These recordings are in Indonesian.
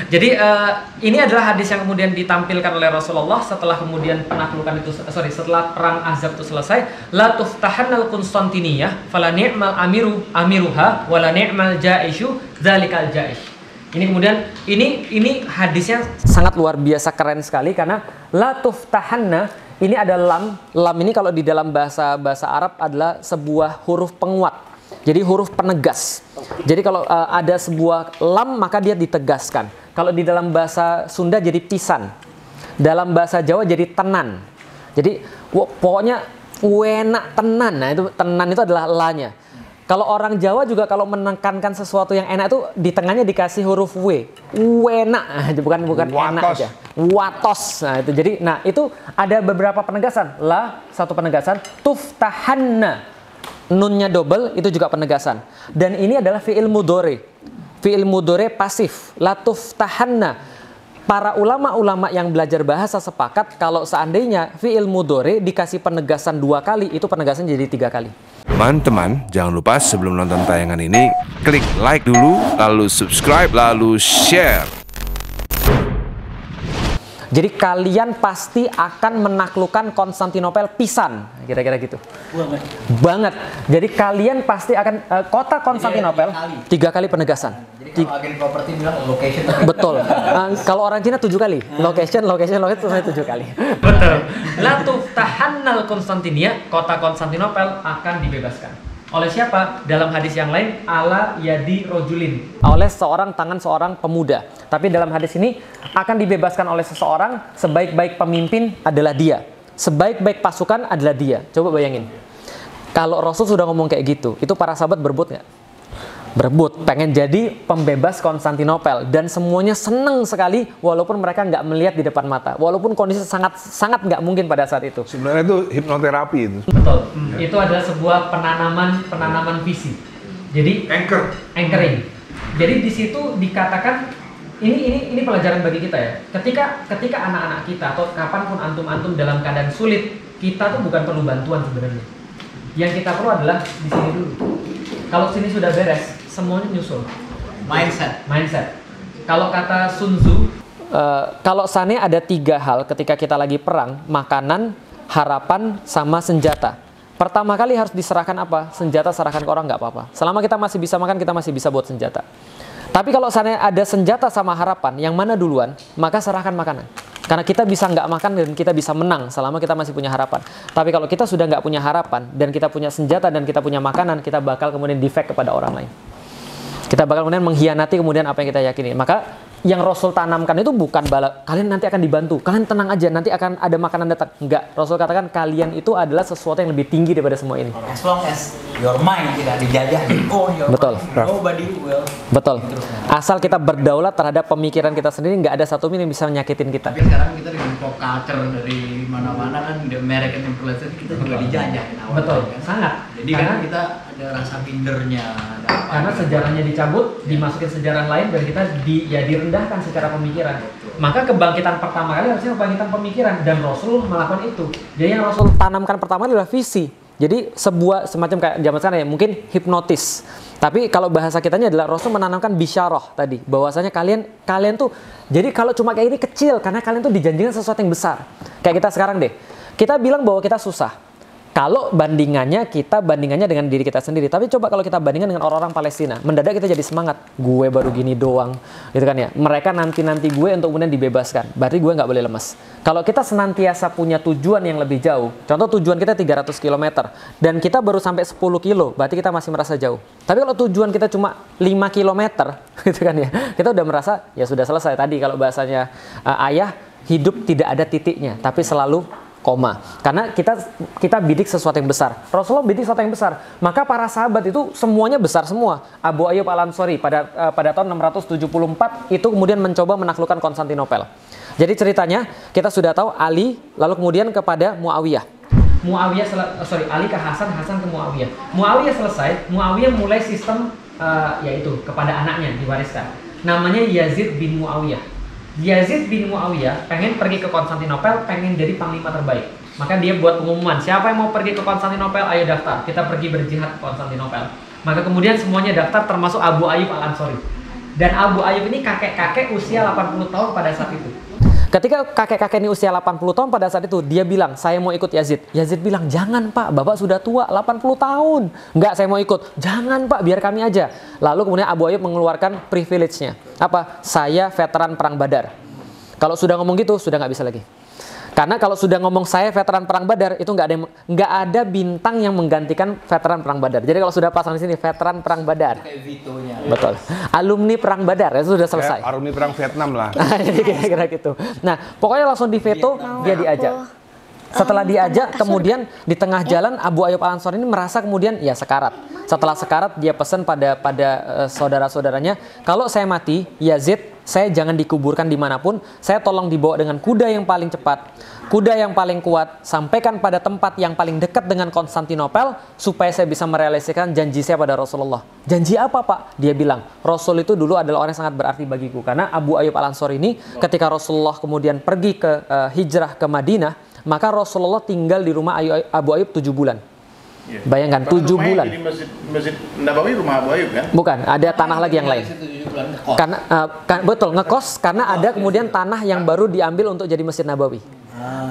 Jadi ini adalah hadis yang kemudian ditampilkan oleh Rasulullah setelah kemudian penaklukan itu, setelah perang Ahzab itu selesai. La tuftahannal Konstantiniyah, fala ni'mal amiruha, wala ni'mal jaishu, dzalikal jaish. Ini kemudian ini hadisnya sangat luar biasa keren sekali karena la tuftahanna ini ada lam. Lam ini kalau di dalam bahasa Arab adalah sebuah huruf penguat. Jadi huruf penegas. Jadi kalau ada sebuah lam maka dia ditegaskan. Kalau di dalam bahasa Sunda jadi pisan. Dalam bahasa Jawa jadi tenan. Jadi pokoknya enak tenan. Nah itu tenan itu adalah la-nya. Kalau orang Jawa juga kalau menekankan sesuatu yang enak itu di tengahnya dikasih huruf w. Enak, bukan enak aja. Watos. Nah itu jadi itu ada beberapa penegasan. La satu penegasan, tuftahanna. Nunnya double itu juga penegasan. Dan ini adalah fi'il mudhari. Fi'il mudhari pasif. La tuftahanna. Para ulama-ulama yang belajar bahasa sepakat kalau seandainya fi'il mudhari dikasih penegasan 2 kali, itu penegasan jadi 3 kali. Teman-teman, jangan lupa sebelum nonton tayangan ini, klik like dulu, lalu subscribe, lalu share. Jadi kalian pasti akan menaklukkan Konstantinopel pisan, kira-kira gitu. Banget. Jadi kalian pasti akan kota Konstantinopel 3 kali penegasan. Jadi kalau agen properti bilang location. Betul. Kalau orang Cina 7 kali. Location sampai 7 kali. Betul. La tuftahannal Konstantinia, kota Konstantinopel akan dibebaskan. Oleh siapa? Dalam hadis yang lain, ala yadi rojulin. Oleh tangan seorang pemuda. Tapi dalam hadis ini akan dibebaskan oleh seseorang, sebaik-baik pemimpin adalah dia. Sebaik-baik pasukan adalah dia. Coba bayangin. Kalau Rasul sudah ngomong kayak gitu, itu para sahabat berebut nggak? Berebut, pengen jadi pembebas Konstantinopel. Dan semuanya seneng sekali, walaupun mereka nggak melihat di depan mata. Walaupun kondisi sangat nggak mungkin pada saat itu. Sebenarnya itu hipnoterapi itu. Betul. Itu adalah sebuah penanaman visi. Jadi anchoring. Jadi di situ dikatakan ini pelajaran bagi kita ya. Ketika anak-anak kita atau kapanpun antum dalam keadaan sulit, kita tuh bukan perlu bantuan sebenarnya. Yang kita perlu adalah di sini dulu. Kalau sini sudah beres, semuanya nyusul. Mindset. Kalau kata Sun Tzu, kalau sana ada 3 hal ketika kita lagi perang: makanan, harapan, sama senjata. Pertama kali harus diserahkan apa? Senjata serahkan ke orang, nggak apa-apa. Selama kita masih bisa makan, kita masih bisa buat senjata. Tapi kalau sana ada senjata sama harapan, yang mana duluan? Maka serahkan makanan. Karena kita bisa nggak makan dan kita bisa menang selama kita masih punya harapan. Tapi kalau kita sudah nggak punya harapan dan kita punya senjata dan kita punya makanan, kita bakal kemudian defect kepada orang lain. Kita bakal kemudian mengkhianati kemudian apa yang kita yakini. Maka yang Rasul tanamkan itu bukan kalian nanti akan dibantu, kalian tenang aja, nanti akan ada makanan datang. Enggak, Rasul katakan kalian itu adalah sesuatu yang lebih tinggi daripada semua ini. As long as your mind tidak dijajah, betul. Nobody will. Betul. Asal kita berdaulat terhadap pemikiran kita sendiri, nggak ada satu yang bisa menyakitin kita. Tapi sekarang kita dengan pop culture dari mana-mana kan, the American influence kita juga dijajah. Betul, kan? Sangat. Jadi kan kita ada rasa mindernya. Karena sejarahnya dicabut, dimasukin sejarah lain dan kita direndahkan secara pemikiran. Maka kebangkitan pertama kali harusnya kebangkitan pemikiran dan Rasul melakukan itu. Jadi yang Rasul tanamkan pertama adalah visi. Jadi semacam kayak zaman sekarang ya, mungkin hipnotis. Tapi kalau bahasa kitanya adalah Rasul menanamkan bisyarah tadi, bahwasanya kalian tuh jadi kalau cuma kayak ini kecil karena kalian tuh dijanjikan sesuatu yang besar. Kayak kita sekarang deh. Kita bilang bahwa kita susah. Kalau kita bandingannya dengan diri kita sendiri. Tapi coba kalau kita bandingkan dengan orang-orang Palestina, mendadak kita jadi semangat. Gue baru gini doang, gitu kan ya. Mereka nanti gue untuk kemudian dibebaskan. Berarti gue nggak boleh lemas. Kalau kita senantiasa punya tujuan yang lebih jauh, contoh tujuan kita 300 km dan kita baru sampai 10 kilo, berarti kita masih merasa jauh. Tapi kalau tujuan kita cuma 5 km, gitu kan ya, kita udah merasa ya sudah selesai. Tadi kalau bahasanya ayah, hidup tidak ada titiknya, tapi selalu koma. Karena kita bidik sesuatu yang besar. Rasulullah bidik sesuatu yang besar. Maka para sahabat itu semuanya besar semua. Abu Ayyub Al-Ansari pada tahun 674 itu kemudian mencoba menaklukkan Konstantinopel. Jadi ceritanya kita sudah tahu Ali lalu kemudian kepada Muawiyah. Ali ke Hasan ke Muawiyah. Muawiyah selesai, Muawiyah mulai sistem yaitu kepada anaknya diwariskan. Namanya Yazid bin Muawiyah. Yazid bin Muawiyah pengen pergi ke Konstantinopel, pengen jadi panglima terbaik. Maka dia buat pengumuman, siapa yang mau pergi ke Konstantinopel, ayo daftar, kita pergi berjihad ke Konstantinopel. Maka kemudian semuanya daftar termasuk Abu Ayyub Al-Ansari. Dan Abu Ayyub ini kakek-kakek usia 80 tahun pada saat itu. Ketika kakek-kakek ini usia 80 tahun pada saat itu, dia bilang, saya mau ikut Yazid. Yazid bilang, jangan Pak, Bapak sudah tua, 80 tahun. Enggak, saya mau ikut. Jangan Pak, biar kami aja. Lalu kemudian Abu Ayyub mengeluarkan privilege-nya. Apa? Saya veteran perang Badar. Kalau sudah ngomong gitu, sudah nggak bisa lagi. Karena kalau sudah ngomong saya veteran perang Badar, itu nggak ada bintang yang menggantikan veteran perang Badar. Jadi kalau sudah pasang di sini veteran perang Badar, Kayak Vito-nya. betul. Alumni perang Badar itu sudah selesai. Alumni perang Vietnam lah. Jadi kira-kira gitu. Nah, pokoknya langsung di veto, dia diajak. Setelah diajak, kemudian di tengah jalan Abu Ayyub Al-Ansari ini merasa kemudian ya sekarat. Setelah sekarat, dia pesan pada saudara-saudaranya, kalau saya mati, Yazid, saya jangan dikuburkan dimanapun, saya tolong dibawa dengan kuda yang paling cepat, kuda yang paling kuat, sampaikan pada tempat yang paling dekat dengan Konstantinopel, supaya saya bisa merealisasikan janji saya pada Rasulullah. Janji apa Pak? Dia bilang, Rasul itu dulu adalah orang yang sangat berarti bagiku. Karena Abu Ayyub Al-Ansari ini, ketika Rasulullah kemudian pergi ke hijrah ke Madinah, maka Rasulullah tinggal di rumah Abu Ayyub 7 bulan. Iya. Bayangkan, Karena 7 rumahnya bulan. Jadi masjid Nabawi rumah Abu Ayyub kan? Bukan, ada tanah lagi yang lain. Karena betul ngekos karena ada kemudian tanah yang baru diambil untuk jadi Masjid Nabawi.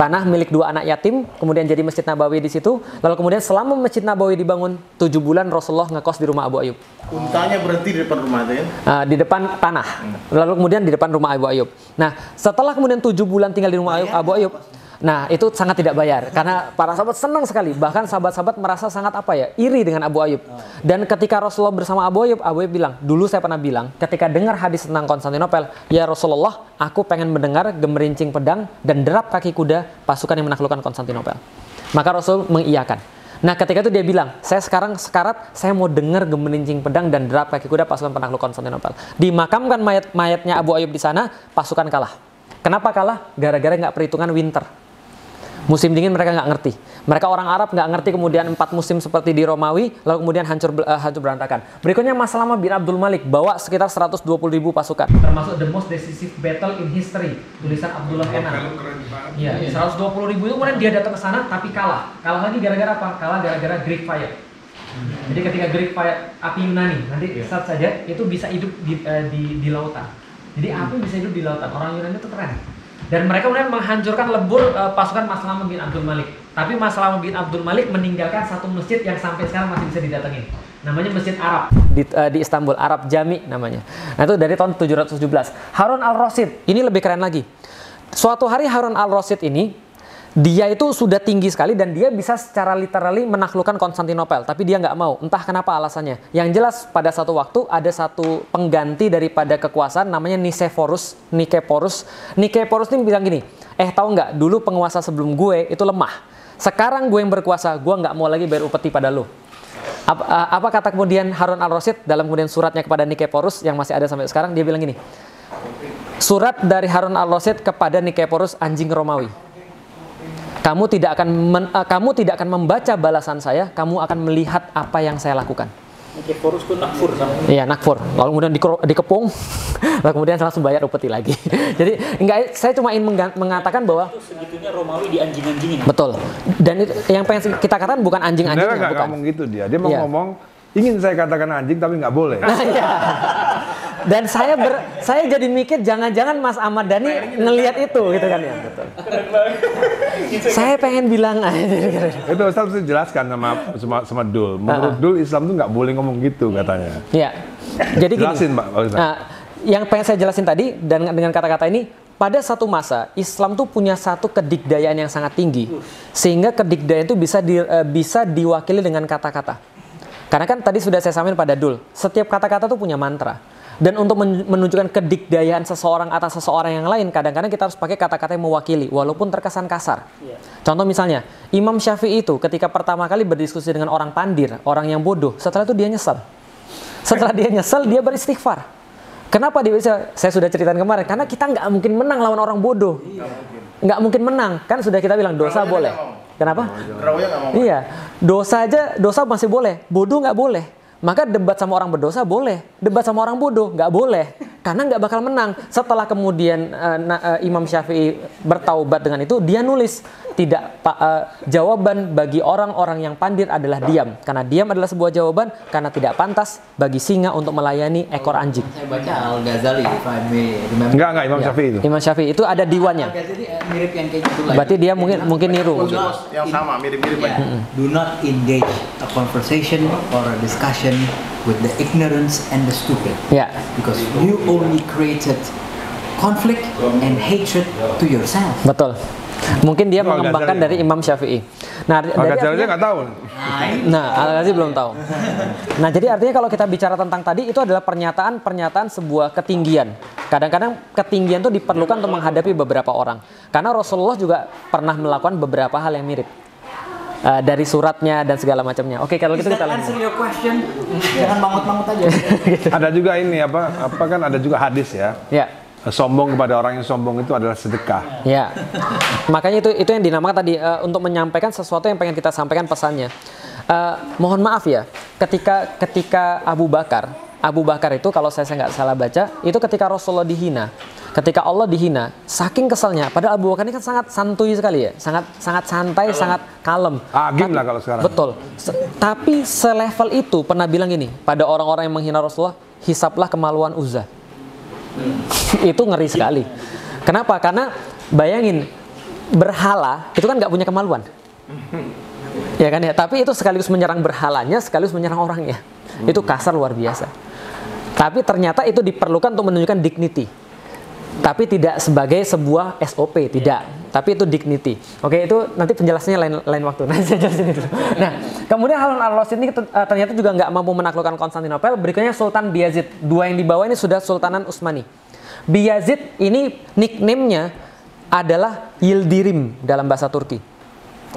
Tanah milik 2 anak yatim, kemudian jadi Masjid Nabawi di situ. Lalu kemudian selama Masjid Nabawi dibangun 7 bulan Rasulullah ngekos di rumah Abu Ayyub. Untanya berhenti di depan rumah itu ya? Di depan tanah. Lalu kemudian di depan rumah Abu Ayyub. Nah, setelah kemudian 7 bulan tinggal di rumah Abu Ayyub, nah itu sangat tidak bayar karena para sahabat senang sekali, bahkan sahabat-sahabat merasa sangat iri dengan Abu Ayyub. Dan ketika Rasulullah bersama Abu Ayyub bilang, dulu saya pernah bilang ketika dengar hadis tentang Konstantinopel, ya Rasulullah, aku pengen mendengar gemerincing pedang dan derap kaki kuda pasukan yang menaklukkan Konstantinopel. Maka Rasul mengiyakan. Nah ketika itu dia bilang, saya sekarang sekarat, saya mau dengar gemerincing pedang dan derap kaki kuda pasukan penakluk Konstantinopel. Dimakamkan mayatnya Abu Ayyub di sana, pasukan kalah. Kenapa kalah? Gara-gara nggak perhitungan winter. Musim dingin mereka nggak ngerti. Mereka orang Arab nggak ngerti kemudian 4 musim seperti di Romawi, lalu kemudian hancur berantakan. Berikutnya Maslamah bin Abdul Malik bawa sekitar 120.000 pasukan. Termasuk the most decisive battle in history, tulisan Abdullah Enan. Iya, 120.000 itu kemudian dia datang ke sana tapi kalah. Kalah lagi gara-gara apa? Kalah gara-gara Greek fire. Jadi ketika Greek fire, api Yunani, nanti search saja, itu bisa hidup di lautan. Jadi api bisa hidup di lautan. Orang Yunani itu keren. Dan mereka kemudian menghancurkan lebur pasukan Maslamah bin Abdul Malik. Tapi Maslamah bin Abdul Malik meninggalkan satu masjid yang sampai sekarang masih bisa didatengin. Namanya Masjid Arab di Istanbul, Arab Jami namanya. Nah itu dari tahun 717. Harun al-Rasyid, ini lebih keren lagi. Suatu hari Harun al-Rasyid ini, dia itu sudah tinggi sekali dan dia bisa secara literally menaklukkan Konstantinopel. Tapi dia nggak mau, entah kenapa alasannya. Yang jelas pada satu waktu ada satu pengganti daripada kekuasaan namanya Nikephorus. Nikephorus ini bilang gini, tahu nggak, dulu penguasa sebelum gue itu lemah. Sekarang gue yang berkuasa, gue nggak mau lagi bayar upeti pada lo. Apa kata kemudian Harun al-Rasyid dalam kemudian suratnya kepada Nikephorus yang masih ada sampai sekarang, dia bilang gini, surat dari Harun al-Rasyid kepada Nikephorus anjing Romawi. Kamu tidak akan membaca balasan saya, kamu akan melihat apa yang saya lakukan. Nikephorus itu nakfur sama. Iya, nakfur. Lalu kemudian dikepung, lalu kemudian langsung bayar upeti lagi. Jadi enggak, saya cuma ingin mengatakan bahwa Itu segitunya Romawi di anjing-anjingin. betul. Dan itu, yang pengen kita katakan bukan anjing-anjingnya, Sebenarnya nggak bukan. ngomong gitu dia mau Iya. ngomong, ingin saya katakan anjing tapi nggak boleh. Nah, iya. Dan saya jadi mikir jangan-jangan Mas Ahmad Dhani ngelihat itu gitu kan ya, betul. Saya pengen bilang Itu Ustaz harus jelaskan sama Dul. Menurut Dul, Islam tuh nggak boleh ngomong gitu katanya. Iya. Jadi gini. Jelasin Pak. Nah, yang pengen saya jelasin tadi dan dengan kata-kata ini, pada satu masa Islam tuh punya satu kedikdayaan yang sangat tinggi, sehingga kedikdayaan itu bisa diwakili dengan kata-kata. Karena kan tadi sudah saya sampaikan pada Dul, setiap kata-kata tuh punya mantra. Dan untuk menunjukkan kedikdayaan seseorang atas seseorang yang lain, kadang-kadang kita harus pakai kata-kata yang mewakili, walaupun terkesan kasar. Contoh misalnya, Imam Syafi'i itu ketika pertama kali berdiskusi dengan orang pandir, orang yang bodoh, setelah itu dia nyesel. Setelah dia nyesel, dia beristighfar. Kenapa dia bisa? Saya sudah ceritakan kemarin, karena kita nggak mungkin menang lawan orang bodoh. Nggak mungkin menang, kan sudah kita bilang dosa boleh. Kenapa? Iya, dosa masih boleh, bodoh nggak boleh. Maka debat sama orang berdosa boleh, debat sama orang bodoh, nggak boleh, karena nggak bakal menang. Setelah kemudian Imam Syafi'i bertaubat dengan itu, dia nulis jawaban bagi orang-orang yang pandir adalah diam, karena diam adalah sebuah jawaban, karena tidak pantas bagi singa untuk melayani ekor anjing. Saya baca Al-Ghazali, if I may remember. Enggak Imam Syafi'i itu. Imam Syafi'i itu ada diwannya. Al-Ghazali mirip yang kayak gitu lah. Berarti dia mungkin niru. Yang sama, mirip-mirip Yeah. ya. Do not engage a conversation or a discussion with the ignorance and the stupid. Ya. Because you only created conflict and hatred to yourself. Betul. Mungkin dia Itu mengembangkan Al-Ghazali. dari Imam Syafi'i. Nah, Al-Ghazali aja nggak tahu. Nah, Al-Ghazali belum tahu. Nah, jadi artinya kalau kita bicara tentang tadi, itu adalah pernyataan sebuah ketinggian. Kadang-kadang ketinggian itu diperlukan untuk menghadapi beberapa orang. Karena Rasulullah juga pernah melakukan beberapa hal yang mirip. Dari suratnya dan segala macamnya. Oke, kalau gitu kita Answer lanjut. your question. Jangan mangut-mangut aja. Ada juga ini apa kan ada juga hadis ya. Ya. Sombong kepada orang yang sombong itu adalah sedekah. Ya, makanya itu yang dinamakan tadi untuk menyampaikan sesuatu yang pengen kita sampaikan pesannya. Mohon maaf ya, ketika Abu Bakar itu kalau saya nggak salah baca, itu ketika Rasulullah dihina, ketika Allah dihina, saking keselnya. Padahal Abu Bakar ini kan sangat santuy sekali ya, sangat santai, sangat kalem. Agim lah kalau sekarang. Betul. Tapi selevel itu pernah bilang gini pada orang-orang yang menghina Rasulullah, hisaplah kemaluan Uzza. Itu ngeri sekali. Kenapa? Karena bayangin, berhala itu kan nggak punya kemaluan, ya kan ya. Tapi itu sekaligus menyerang berhalanya, sekaligus menyerang orangnya. Itu kasar luar biasa. Tapi ternyata itu diperlukan untuk menunjukkan dignity. Tapi tidak sebagai sebuah SOP, tidak. Tapi itu dignity. Oke, itu nanti penjelasannya lain waktu. Nah, saya jelasin itu. Nah, kemudian Harun al-Rasyid ini ternyata juga nggak mampu menaklukkan Konstantinopel. Berikutnya Sultan Bayezid. Dua yang di bawah ini sudah Sultanan Utsmani. Bayezid ini nickname-nya adalah Yildirim dalam bahasa Turki.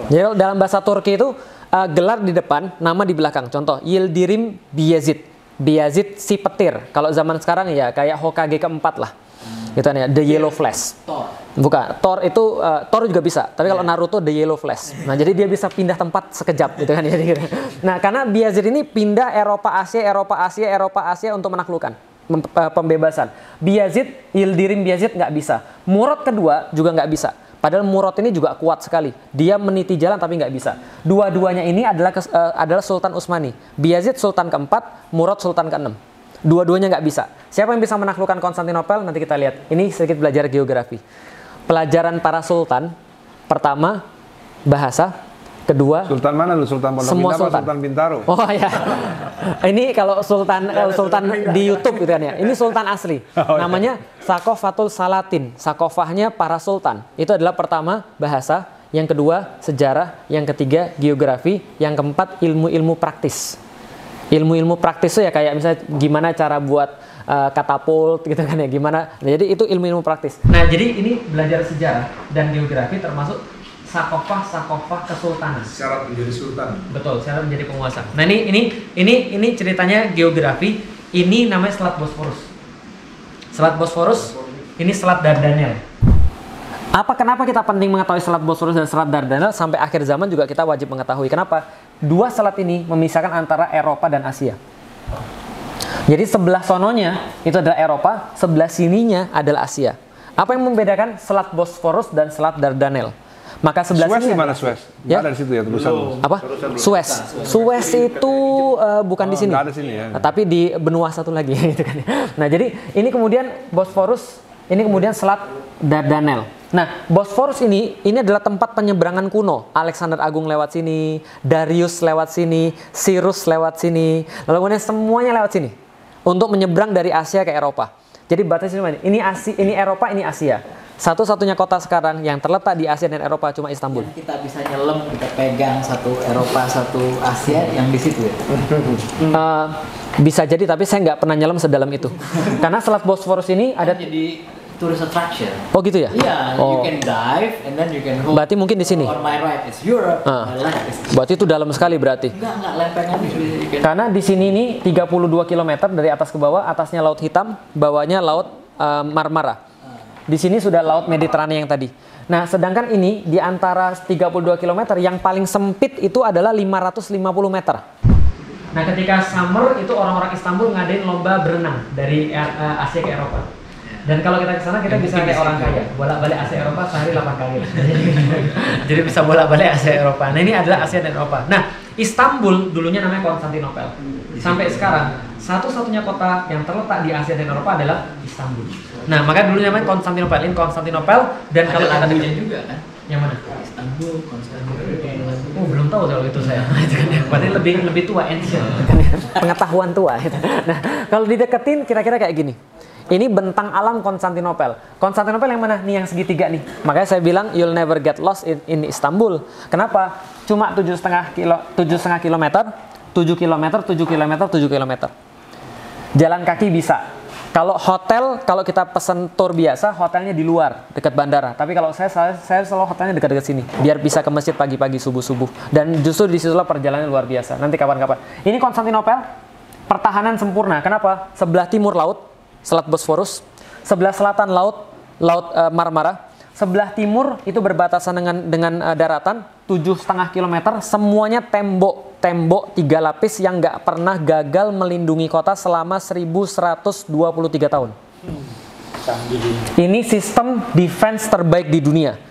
Jadi dalam bahasa Turki itu gelar di depan, nama di belakang. Contoh, Yildirim Bayezid. Bayezid si petir. Kalau zaman sekarang ya kayak Hokage keempat lah. Gitu kan ya, The Yellow Flash. Bukan, Thor itu Thor juga bisa, tapi kalau Naruto The Yellow Flash. Nah, jadi dia bisa pindah tempat sekejap gitu kan ya. Nah, karena Bayezid ini pindah Eropa Asia untuk menaklukkan, pembebasan. Bayezid, Yildirim Bayezid nggak bisa. Murad kedua juga nggak bisa. Padahal Murad ini juga kuat sekali. Dia meniti jalan tapi nggak bisa. Dua-duanya ini adalah Sultan Utsmani. Bayezid Sultan keempat, Murad Sultan keenam. Dua-duanya nggak bisa. Siapa yang bisa menaklukkan Konstantinopel? Nanti kita lihat. Ini sedikit belajar geografi. Pelajaran para sultan. Pertama, bahasa. Kedua, Sultan mana lu? Sultan Pondok semua Indah apa sultan. Sultan Bintaro? Oh ya. Ini kalau sultan di YouTube gitu kan ya. Ini sultan asli. Namanya Sakofatul Salatin. Sakofahnya para sultan. Itu adalah pertama, bahasa. Yang kedua, sejarah. Yang ketiga, geografi. Yang keempat, ilmu-ilmu praktis. Ilmu-ilmu praktis itu ya kayak misalnya gimana cara buat katapult gitu kan ya, gimana. Nah, jadi itu ilmu-ilmu praktis. Nah, jadi ini belajar sejarah dan geografi termasuk sakofah kesultanan. Syarat menjadi sultan. Betul, syarat menjadi penguasa. Nah, ini ceritanya geografi. Ini namanya Selat Bosforus. Selat Bosforus ini Selat Dardanel. Kenapa kita penting mengetahui Selat Bosforus dan Selat Dardanel? Sampai akhir zaman juga kita wajib mengetahui. Kenapa? Dua selat ini memisahkan antara Eropa dan Asia. Jadi sebelah sononya itu adalah Eropa, sebelah sininya adalah Asia. Apa yang membedakan Selat Bosforus dan Selat Dardanel? Maka sebelah Suez sini di mana adalah- Suez? Ya? Nggak ada di situ ya tulisan. Apa? Suez. Suez itu bukan di sini. nggak ada sini ya. Tapi di benua satu lagi gitu kan. Nah, jadi ini kemudian Bosforus, ini kemudian Selat Dardanel. Nah, Bosforus ini adalah tempat penyeberangan kuno. Alexander Agung lewat sini, Darius lewat sini, Cyrus lewat sini. Lalu kemudian semuanya lewat sini untuk menyeberang dari Asia ke Eropa. Jadi batasnya ini Eropa, ini Asia. Satu-satunya kota sekarang yang terletak di Asia dan Eropa cuma Istanbul. Kita bisa nyelam, kita pegang satu Eropa, satu Asia yang di situ ya. Bisa jadi, tapi saya nggak pernah nyelam sedalam itu. Karena Selat Bosforus ini ada. Jadi tourist attraction. Oh gitu ya? Iya, Oh. you can dive and then you can hold. Berarti mungkin di sini. On my right is Europe, Ah. my left is. Berarti itu dalam sekali berarti. Enggak lempengan you can. Karena di sini ini 32 km dari atas ke bawah, atasnya Laut Hitam, bawahnya Laut Marmara. Di sini sudah Laut Mediterania yang tadi. Nah, sedangkan ini di antara 32 km yang paling sempit itu adalah 550 meter. Nah, ketika summer itu orang-orang Istanbul ngadain lomba berenang dari Asia ke Eropa. Dan kalau kita ke sana kita bisa kayak orang kaya, bolak-balik Asia Eropa sehari 8 kali. Jadi bisa bolak-balik Asia Eropa. Nah, ini adalah Asia dan Eropa. Nah, Istanbul dulunya namanya Konstantinopel. Sampai sekarang satu-satunya kota yang terletak di Asia dan Eropa adalah Istanbul. Nah, maka dulu namanya Konstantinopel. Ini Konstantinopel dan kalau kita lagunya juga kan? yang mana? Istanbul, Konstantinopel. Oh, belum tahu kalau itu saya. Berarti lebih tua ancient. Pengetahuan tua. Nah, kalau dideketin kira-kira kayak gini. Ini bentang alam Konstantinopel. Konstantinopel yang mana? Nih yang segitiga nih. Makanya saya bilang you'll never get lost in Istanbul. Kenapa? Cuma 7,5 kilometer, 7 kilometer, 7 kilometer, 7 kilometer. Jalan kaki bisa. Kalau hotel, kalau kita pesen tour biasa, hotelnya di luar, dekat bandara. Tapi kalau saya selalu hotelnya dekat-dekat sini, biar bisa ke masjid pagi-pagi subuh-subuh. Dan justru disitulah perjalanan luar biasa. Nanti kapan-kapan. Ini Konstantinopel, pertahanan sempurna. Kenapa? Sebelah timur laut, Selat Bosforus, sebelah selatan laut Marmara, sebelah timur itu berbatasan dengan daratan 7,5 kilometer, semuanya tembok 3 lapis yang nggak pernah gagal melindungi kota selama 1123 tahun. Ini sistem defense terbaik di dunia.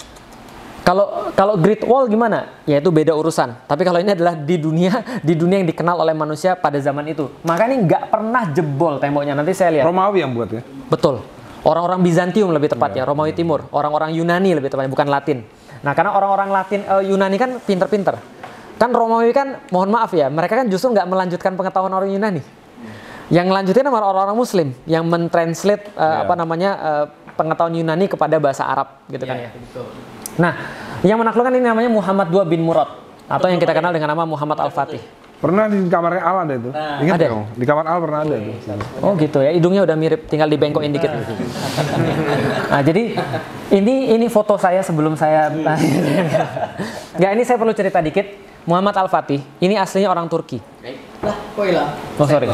Kalau Great Wall gimana? Ya itu beda urusan. Tapi kalau ini adalah di dunia yang dikenal oleh manusia pada zaman itu. Makanya nggak pernah jebol temboknya. Nanti saya lihat. Romawi yang buat ya? Betul. Orang-orang Bizantium lebih tepatnya, Romawi Timur. Orang-orang Yunani lebih tepatnya, bukan Latin. Nah, karena orang-orang Latin Yunani kan pinter-pinter. Kan Romawi kan, mohon maaf ya, mereka kan justru nggak melanjutkan pengetahuan orang Yunani. Yang melanjutkan adalah orang-orang Muslim yang mentranslate pengetahuan Yunani kepada bahasa Arab, gitu kan ya. Betul. Nah, yang menaklukkan ini namanya Muhammad II bin Murad atau yang kita kenal dengan nama Muhammad Al-Fatih. Pernah di kamarnya Al ada itu. Ingat ada. kamu? Di kamar Al pernah ada itu. Oh gitu ya, hidungnya udah mirip, tinggal dibengkokin dikit. Nah, jadi ini foto saya sebelum saya nggak, ini saya perlu cerita dikit. Muhammad Al-Fatih, ini aslinya orang Turki. Lah, kok hilang? Oh sorry,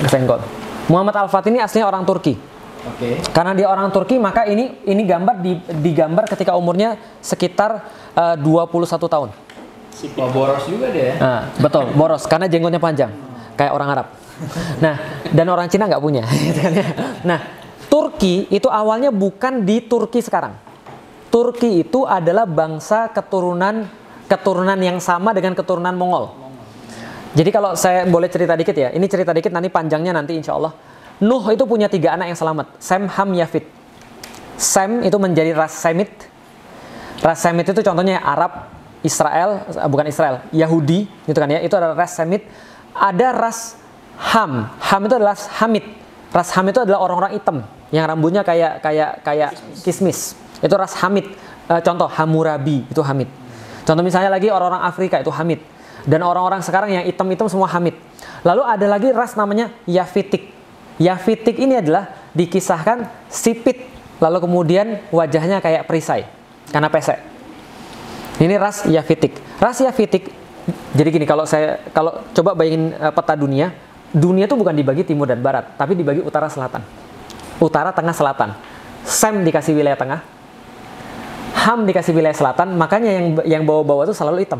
kesenggol. Muhammad Al-Fatih ini aslinya orang Turki. Oke. Karena dia orang Turki, maka ini gambar digambar ketika umurnya sekitar 21 tahun. Wah, boros juga deh ya. Nah, betul, boros karena jenggotnya panjang kayak orang Arab. Nah, dan orang Cina nggak punya. Nah, Turki itu awalnya bukan di Turki sekarang. Turki itu adalah bangsa keturunan yang sama dengan keturunan Mongol. Jadi kalau saya boleh cerita dikit ya, ini cerita dikit nanti panjangnya nanti insya Allah. Nuh itu punya 3 anak yang selamat, Sem, Ham, Yafit. Sem itu menjadi ras Semit. Ras Semit itu contohnya Arab, Israel, bukan Israel, Yahudi, gitu kan ya. Itu adalah ras Semit. Ada ras Ham. Ham itu adalah Hamid. Ras Ham itu adalah orang-orang hitam yang rambutnya kayak kismis. Itu ras Hamid. Contoh Hammurabi itu Hamid. Contoh misalnya lagi orang-orang Afrika itu Hamid. Dan orang-orang sekarang yang hitam-hitam semua Hamid. Lalu ada lagi ras namanya Yafitik. Yafitik ini adalah dikisahkan sipit, lalu kemudian wajahnya kayak perisai karena pesek. Ini ras Yafitik. Ras Yafitik, jadi gini, kalau coba bayangin peta dunia itu bukan dibagi timur dan barat, tapi dibagi utara selatan. Utara, tengah, selatan. Sem dikasih wilayah tengah, Ham dikasih wilayah selatan, makanya yang bawah-bawah itu selalu hitam.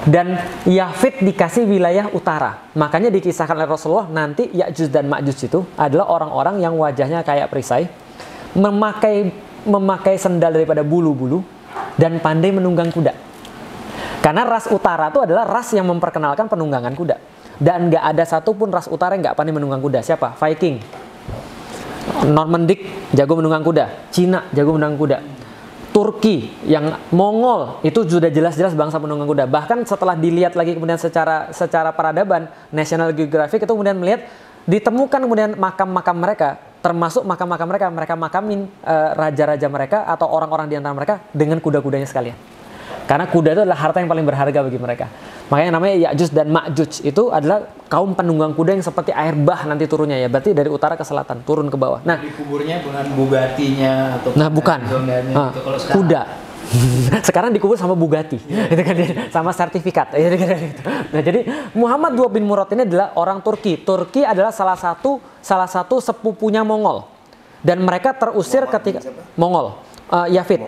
Dan Yafit dikasih wilayah utara. Makanya dikisahkan oleh Rasulullah nanti Ya'juj dan Ma'juj itu adalah orang-orang yang wajahnya kayak perisai, memakai sendal daripada bulu-bulu, dan pandai menunggang kuda. Karena ras utara itu adalah ras yang memperkenalkan penunggangan kuda. Dan nggak ada satupun ras utara yang nggak pandai menunggang kuda. Siapa? Viking, Normandik jago menunggang kuda, Cina jago menunggang kuda, Turki, yang Mongol itu sudah jelas-jelas bangsa penunggang kuda. Bahkan setelah dilihat lagi kemudian secara peradaban, National Geographic itu kemudian melihat ditemukan kemudian makam-makam mereka, termasuk makam-makam mereka makamin raja-raja mereka atau orang-orang di antara mereka dengan kuda-kudanya sekalian. Karena kuda itu adalah harta yang paling berharga bagi mereka. Makanya namanya Ya'juj dan Ma'juj itu adalah kaum penunggang kuda yang seperti air bah nanti turunnya ya. Berarti dari utara ke selatan, turun ke bawah. Nah, dikuburnya bukan Bugatti-nya atau bukan. Gitu, kalau kuda. Sekarang dikubur sama Bugatti, itu kan, sama sertifikat. Nah, jadi Muhammad II bin Murad ini adalah orang Turki. Turki adalah salah satu sepupunya Mongol. Dan mereka terusir ketika Mongol. Yafit.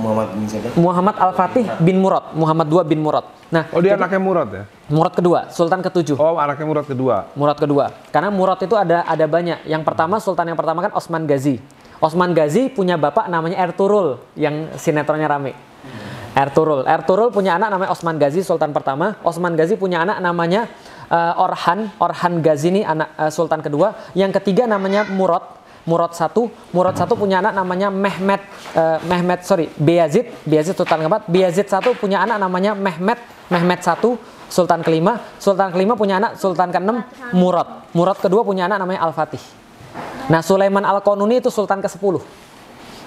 Muhammad bin siapa? Muhammad Al-Fatih bin Murad, Muhammad II bin Murad. Nah, oh dia anaknya Murad ya? Murad kedua, Sultan ke-7. Oh, anaknya Murad kedua. Murad kedua. Karena Murad itu ada banyak. Yang pertama, Sultan yang pertama kan Osman Ghazi. Osman Ghazi punya bapak namanya Ertuğrul yang sinetronnya rame. Ertuğrul punya anak namanya Osman Ghazi, Sultan pertama. Osman Ghazi punya anak namanya Orhan Ghazi ini anak Sultan kedua. Yang ketiga namanya Murad satu punya anak namanya Beyazid Sultan keempat. Beyazid satu punya anak namanya Mehmet satu, Sultan kelima punya anak Sultan keenam Murad kedua punya anak namanya Al-Fatih. Nah, Sulaiman Al-Qanuni itu Sultan ke-10.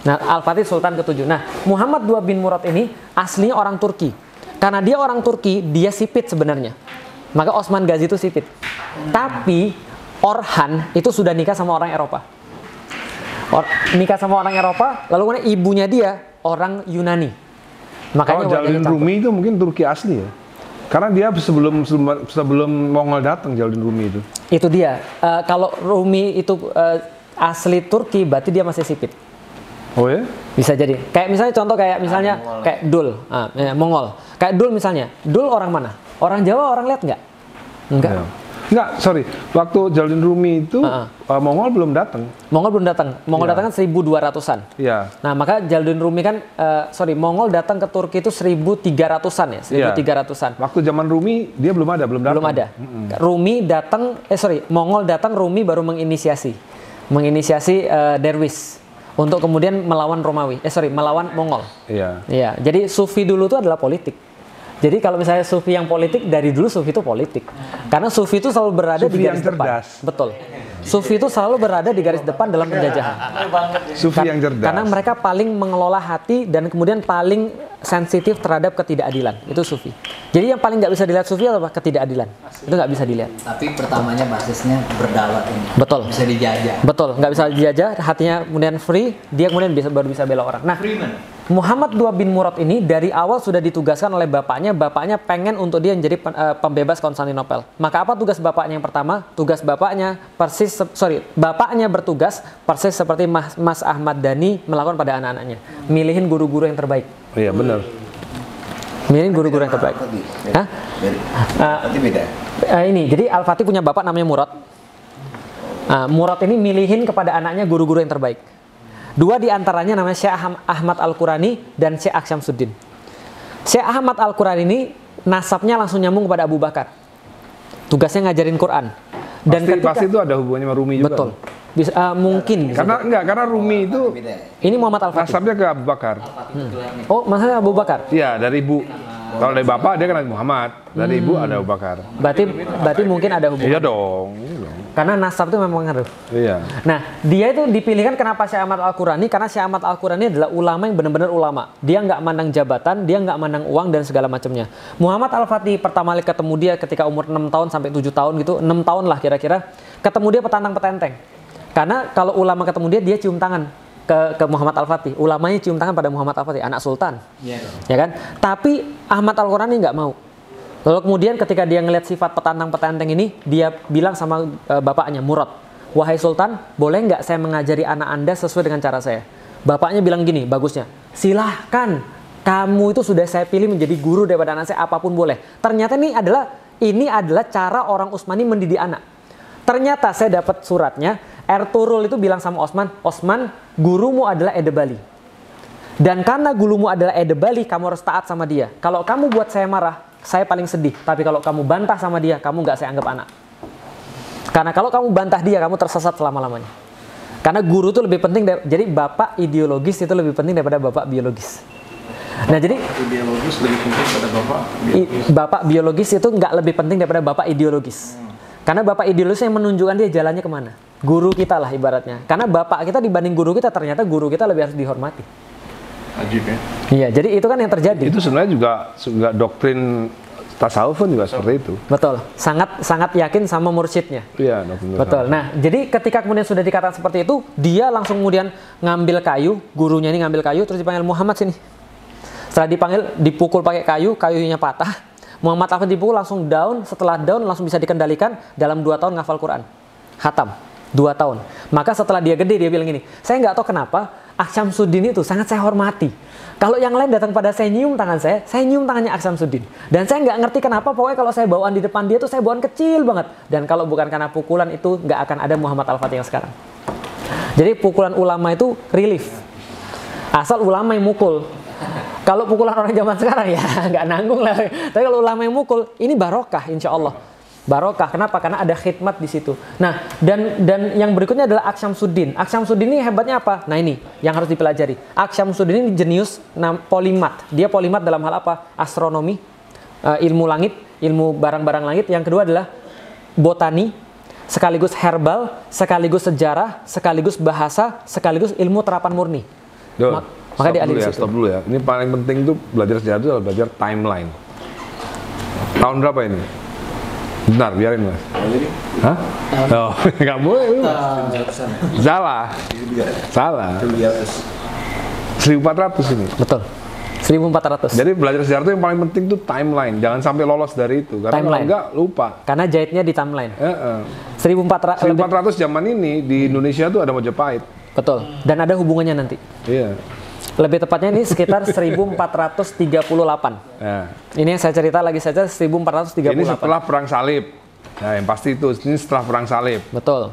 Nah, Al-Fatih Sultan ke-7. Nah, Muhammad II bin Murad ini aslinya orang Turki. Karena dia orang Turki, dia sipit sebenarnya. Maka Osman Ghazi itu sipit. Tapi Orhan itu sudah nikah sama orang Eropa. Lalu kemudian ibunya dia orang Yunani. Makanya Jalaluddin Rumi itu mungkin Turki asli ya? Karena dia sebelum Mongol datang, Jalaluddin Rumi itu. Itu dia. Kalau Rumi itu asli Turki, berarti dia masih sipit. Oh ya? Bisa jadi. Kayak misalnya contoh kayak Dul, Mongol. Kayak Dul misalnya. Dul orang mana? Orang Jawa, orang Liat nggak? Enggak. Ya. Enggak, sorry. Waktu Jalaluddin Rumi itu Mongol belum datang. Mongol datang kan 1200-an. Iya. Nah, maka Jalaluddin Rumi kan Mongol datang ke Turki itu 1300-an ya, 1300-an. Waktu zaman Rumi dia belum datang. Belum ada. Mongol datang, Rumi baru menginisiasi Derwish untuk kemudian melawan melawan Mongol. Iya. Iya, jadi Sufi dulu itu adalah politik. Jadi kalau misalnya Sufi yang politik, dari dulu Sufi itu politik. Karena Sufi itu selalu berada di garis depan. Betul. Sufi itu selalu berada di garis depan dalam penjajahan. Sufi yang cerdas. Karena mereka paling mengelola hati dan kemudian paling sensitif terhadap ketidakadilan. Itu Sufi. Jadi yang paling nggak bisa dilihat Sufi adalah ketidakadilan. Itu nggak bisa dilihat. Tapi pertamanya basisnya berdaulat ini. Betul. Bisa dijajah. Betul. Nggak bisa dijajah. Hatinya kemudian free. Dia kemudian baru bisa bela orang. Nah, Muhammad II bin Murad ini dari awal sudah ditugaskan oleh bapaknya. Bapaknya pengen untuk dia menjadi pembebas Konstantinopel. Maka apa tugas bapaknya yang pertama? Bapaknya bertugas persis seperti Mas Ahmad Dhani melakukan pada anak-anaknya. Milihin guru-guru yang terbaik. Iya, benar. Milihin guru-guru yang terbaik. Hah? Berarti beda. Ini, jadi Al-Fatih punya bapak namanya Murad. Murad ini milihin kepada anaknya guru-guru yang terbaik. Dua di antaranya namanya Syekh Ahmad Al-Qurani dan Syekh Aksyamsuddin. Syekh Ahmad Al-Qurani ini nasabnya langsung nyambung kepada Abu Bakar. Tugasnya ngajarin Quran. Dan pasti itu ada hubungannya sama Rumi juga. Betul. Mungkin. Karena Rumi itu ini Muhammad Al-Fatih. nasabnya ke Abu Bakar. Oh, maksudnya Abu Bakar? Iya, dari ibu. Kalau dari bapak dia kan Muhammad, dari ibu ada Abu Bakar. Berarti mungkin ada hubungan. Iya dong. Karena nasab itu memang ngaruh. Iya. Nah, dia itu dipilihkan kenapa Syekh Ahmad Al-Qurani? Karena Syekh Ahmad Al-Qurani adalah ulama yang benar-benar ulama. Dia nggak mandang jabatan, dia nggak mandang uang dan segala macamnya. Muhammad Al-Fatih pertama kali ketemu dia ketika umur 6 tahun sampai 7 tahun gitu, 6 tahun lah kira-kira. Ketemu dia petantang-petenteng. Karena kalau ulama ketemu dia cium tangan ke Muhammad Al-Fatih. Ulamanya cium tangan pada Muhammad Al-Fatih, anak sultan. Ya kan? Tapi Ahmad Al-Qurani nggak mau. Lalu kemudian ketika dia ngelihat sifat petantang-petenteng ini, dia bilang sama bapaknya, Murad, wahai sultan, boleh nggak saya mengajari anak anda sesuai dengan cara saya? Bapaknya bilang gini, bagusnya, silahkan, kamu itu sudah saya pilih menjadi guru daripada anak saya, apapun boleh. Ternyata ini adalah cara orang Utsmani mendidik anak. Ternyata saya dapat suratnya, Ertuğrul itu bilang sama Osman, gurumu adalah Edebali. Dan karena gurumu adalah Edebali, kamu harus taat sama dia. Kalau kamu buat saya marah, saya paling sedih. Tapi kalau kamu bantah sama dia, kamu nggak saya anggap anak. Karena kalau kamu bantah dia, kamu tersesat selama-lamanya. Karena guru itu lebih penting, jadi bapak ideologis itu lebih penting daripada bapak biologis. Nah, jadi ideologis lebih penting pada bapak. Bapak biologis itu nggak lebih penting daripada bapak ideologis. Karena bapak ideologis yang menunjukkan dia jalannya kemana. Guru kita lah ibaratnya. Karena bapak kita dibanding guru kita, ternyata guru kita lebih harus dihormati. Ajib ya. Iya, jadi itu kan yang terjadi. Itu sebenarnya juga doktrin tasawuf pun juga seperti itu. Betul. Sangat yakin sama mursyidnya. Iya, doktrin betul. tasawuf. Nah, jadi ketika kemudian sudah dikatakan seperti itu, dia langsung kemudian ngambil kayu, gurunya ini ngambil kayu, terus dipanggil Muhammad sini. Setelah dipanggil, dipukul pakai kayu, kayunya patah. Muhammad Al-Fatih dipukul langsung down, setelah down langsung bisa dikendalikan, dalam 2 tahun ngafal Quran. Khatam. 2 tahun. Maka setelah dia gede, dia bilang gini, saya nggak tahu kenapa Akh Syamsuddin itu sangat saya hormati. Kalau yang lain datang pada saya nyium tangan saya nyium tangannya Akh Syamsuddin. Dan saya nggak ngerti kenapa, pokoknya kalau saya bawaan di depan dia tuh saya bawaan kecil banget. Dan kalau bukan karena pukulan itu, nggak akan ada Muhammad Al-Fatih yang sekarang. Jadi pukulan ulama itu relief. Asal ulama yang mukul. Kalau pukulan orang zaman sekarang ya nggak nanggung lah. Tapi kalau ulama yang mukul, ini barokah insya Allah. Barokah. Kenapa? Karena ada khidmat di situ. Nah, dan yang berikutnya adalah Akh Syamsuddin. Akh Syamsuddin ini hebatnya apa? Nah ini yang harus dipelajari. Akh Syamsuddin ini jenius polimat. Dia polimat dalam hal apa? Astronomi, ilmu langit, ilmu barang-barang langit. Yang kedua adalah botani, sekaligus herbal, sekaligus sejarah, sekaligus bahasa, sekaligus ilmu terapan murni. Maka dia ahli stop dulu ya. Ini paling penting tuh belajar sejarah itu adalah belajar timeline. Tahun berapa ini? Bentar, biarin Mas. Hah? Oh, nggak boleh. Salah. 1400 ini. Betul. 1400. Jadi belajar sejarah itu yang paling penting tuh timeline. Jangan sampai lolos dari itu. Karena kalau enggak, lupa. Karena jahitnya di timeline. 1400 zaman ini di Indonesia tuh ada Majapahit. Betul. Dan ada hubungannya nanti. Iya. Lebih tepatnya ini sekitar 1438. Ya. Ini yang saya cerita lagi saja 1438. Ini setelah Perang Salib. Nah, yang pasti itu. Ini setelah Perang Salib. Betul.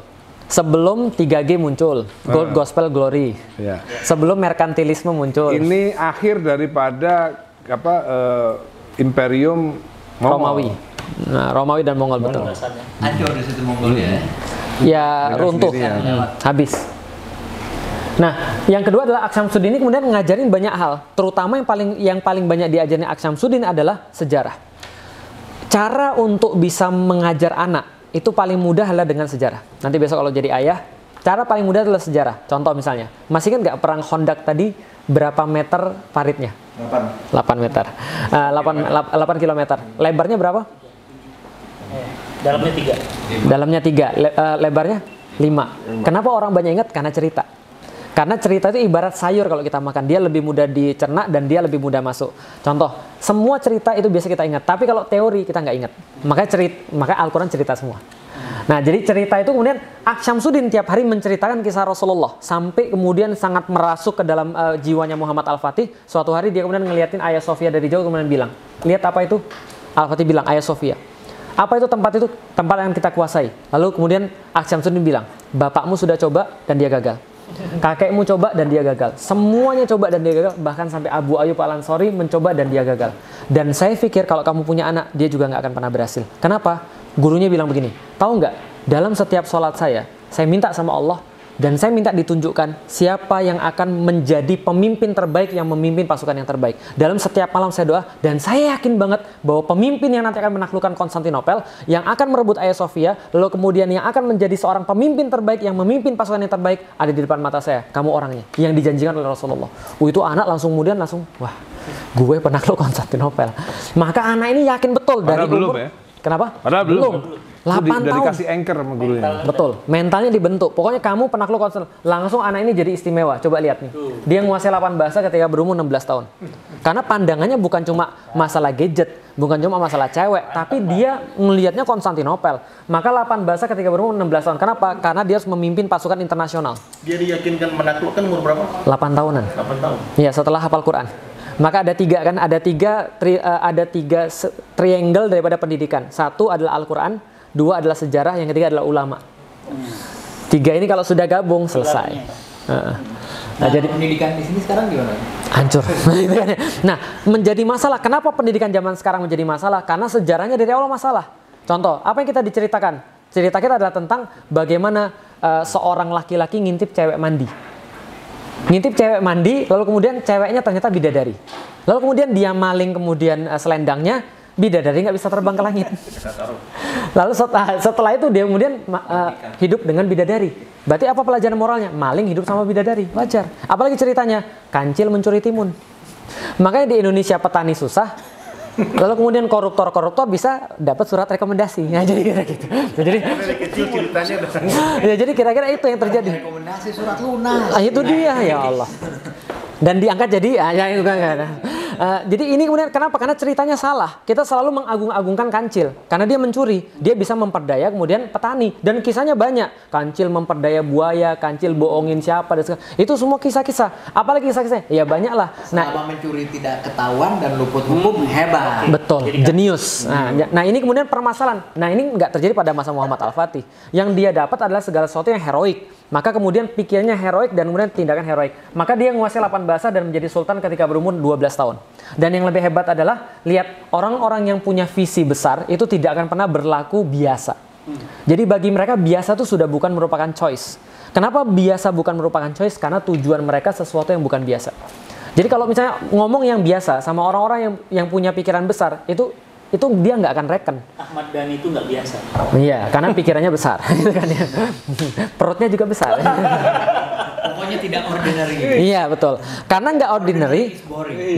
Sebelum 3G muncul, Gospel Glory. Ya. Sebelum merkantilisme muncul. Ini akhir daripada Imperium Romawi. Nah, Romawi dan Mongol betul. Hancur di situ Mongol ya. Ya runtuh, habis. Nah, yang kedua adalah Akh Syamsuddin ini kemudian ngajarin banyak hal, terutama yang paling banyak diajarin Akh Syamsuddin adalah sejarah. Cara untuk bisa mengajar anak itu paling mudah adalah dengan sejarah. Nanti besok kalau jadi ayah, cara paling mudah adalah sejarah. Contoh misalnya, masih ingat nggak perang Khandaq tadi berapa meter paritnya? 8 meter. 8 kilometer. Lebarnya berapa? Dalamnya 3. Dalamnya 3. Lebarnya 5. Kenapa orang banyak ingat? Karena cerita. Karena cerita itu ibarat sayur kalau kita makan. Dia lebih mudah dicerna dan dia lebih mudah masuk. Contoh, semua cerita itu biasa kita ingat. Tapi kalau teori kita nggak ingat. Makanya Al-Quran cerita semua. Nah, jadi cerita itu kemudian Akh Syamsuddin tiap hari menceritakan kisah Rasulullah. Sampai kemudian sangat merasuk ke dalam jiwanya Muhammad Al-Fatih. Suatu hari dia kemudian ngeliatin Hagia Sophia dari jauh kemudian bilang, lihat apa itu? Al-Fatih bilang, Hagia Sophia. Apa itu? Tempat yang kita kuasai. Lalu kemudian Akh Syamsuddin bilang, bapakmu sudah coba dan dia gagal. Kakekmu coba dan dia gagal. Semuanya coba dan dia gagal. Bahkan sampai Abu Ayyub Al-Ansari mencoba dan dia gagal. Dan saya pikir kalau kamu punya anak, dia juga nggak akan pernah berhasil. Kenapa? Gurunya bilang begini, tahu nggak? Dalam setiap sholat saya minta sama Allah dan saya minta ditunjukkan siapa yang akan menjadi pemimpin terbaik yang memimpin pasukan yang terbaik. Dalam setiap malam saya doa dan saya yakin banget bahwa pemimpin yang nanti akan menaklukkan Konstantinopel, yang akan merebut Hagia Sophia, lalu kemudian yang akan menjadi seorang pemimpin terbaik yang memimpin pasukan yang terbaik ada di depan mata saya. Kamu orangnya yang dijanjikan oleh Rasulullah. Itu anak langsung wah, gue penakluk Konstantinopel. Maka anak ini yakin betul dari umur. Ya? Kenapa? Padahal belum. 8 tahun. Udah dikasih anchor sama gurunya. Betul. Mentalnya dibentuk. Pokoknya kamu penakluk Konstantinopel. Langsung anak ini jadi istimewa. Coba lihat nih. Dia menguasai 8 bahasa ketika berumur 16 tahun. Karena pandangannya bukan cuma masalah gadget, bukan cuma masalah cewek, tapi dia ngelihatnya Konstantinopel. Maka 8 bahasa ketika berumur 16 tahun. Kenapa? Karena dia harus memimpin pasukan internasional. Dia diyakinkan menaklukkan umur berapa? 8 tahunan. 8 tahun. Iya, setelah hafal Quran. Maka ada tiga kan, ada tiga triangle daripada pendidikan. Satu adalah Al-Quran, 2 adalah sejarah, yang ketiga adalah ulama. 3 ini kalau sudah gabung selesai. Nah, jadi pendidikan di sini sekarang gimana? Hancur. Nah, menjadi masalah. Kenapa pendidikan zaman sekarang menjadi masalah? Karena sejarahnya dari awal masalah. Contoh, apa yang kita diceritakan? Cerita kita adalah tentang bagaimana seorang laki-laki ngintip cewek mandi. Ngintip cewek mandi, lalu kemudian ceweknya ternyata bidadari. Lalu kemudian dia maling kemudian selendangnya, bidadari nggak bisa terbang ke langit. Lalu setelah itu dia kemudian hidup dengan bidadari. Berarti apa pelajaran moralnya? Maling hidup sama bidadari, wajar. Apalagi ceritanya, kancil mencuri timun. Makanya di Indonesia petani susah, lalu kemudian koruptor bisa dapat surat rekomendasi. Ya, jadi kira gitu. Jadi kira-kira itu yang terjadi. Rekomendasi surat lunas. Itu dia, ya Allah. Dan diangkat jadi itu kan. Jadi ini kemudian kenapa? Karena ceritanya salah. Kita selalu mengagung-agungkan Kancil karena dia mencuri, dia bisa memperdaya kemudian petani dan kisahnya banyak. Kancil memperdaya buaya, Kancil bohongin siapa dan itu semua kisah-kisah. Apalagi kisah-kisahnya? Ya banyak lah. Selama mencuri tidak ketahuan dan luput hukum hebat. Betul, jenius. Nah ini kemudian permasalahan. Nah ini nggak terjadi pada masa Muhammad Al-Fatih. Yang dia dapat adalah segala sesuatu yang heroik. Maka kemudian pikirannya heroik dan kemudian tindakan heroik. Maka dia menguasai 8 bahasa dan menjadi sultan ketika berumur 12 tahun. Dan yang lebih hebat adalah lihat orang-orang yang punya visi besar itu tidak akan pernah berlaku biasa. Jadi bagi mereka biasa itu sudah bukan merupakan choice. Kenapa biasa bukan merupakan choice? Karena tujuan mereka sesuatu yang bukan biasa. Jadi kalau misalnya ngomong yang biasa sama orang-orang yang punya pikiran besar itu dia nggak akan reken. Ahmad Dhani itu nggak biasa. Iya, karena pikirannya besar, gitu kan ya. Perutnya juga besar. Pokoknya tidak ordinary. Iya betul. Karena nggak ordinary.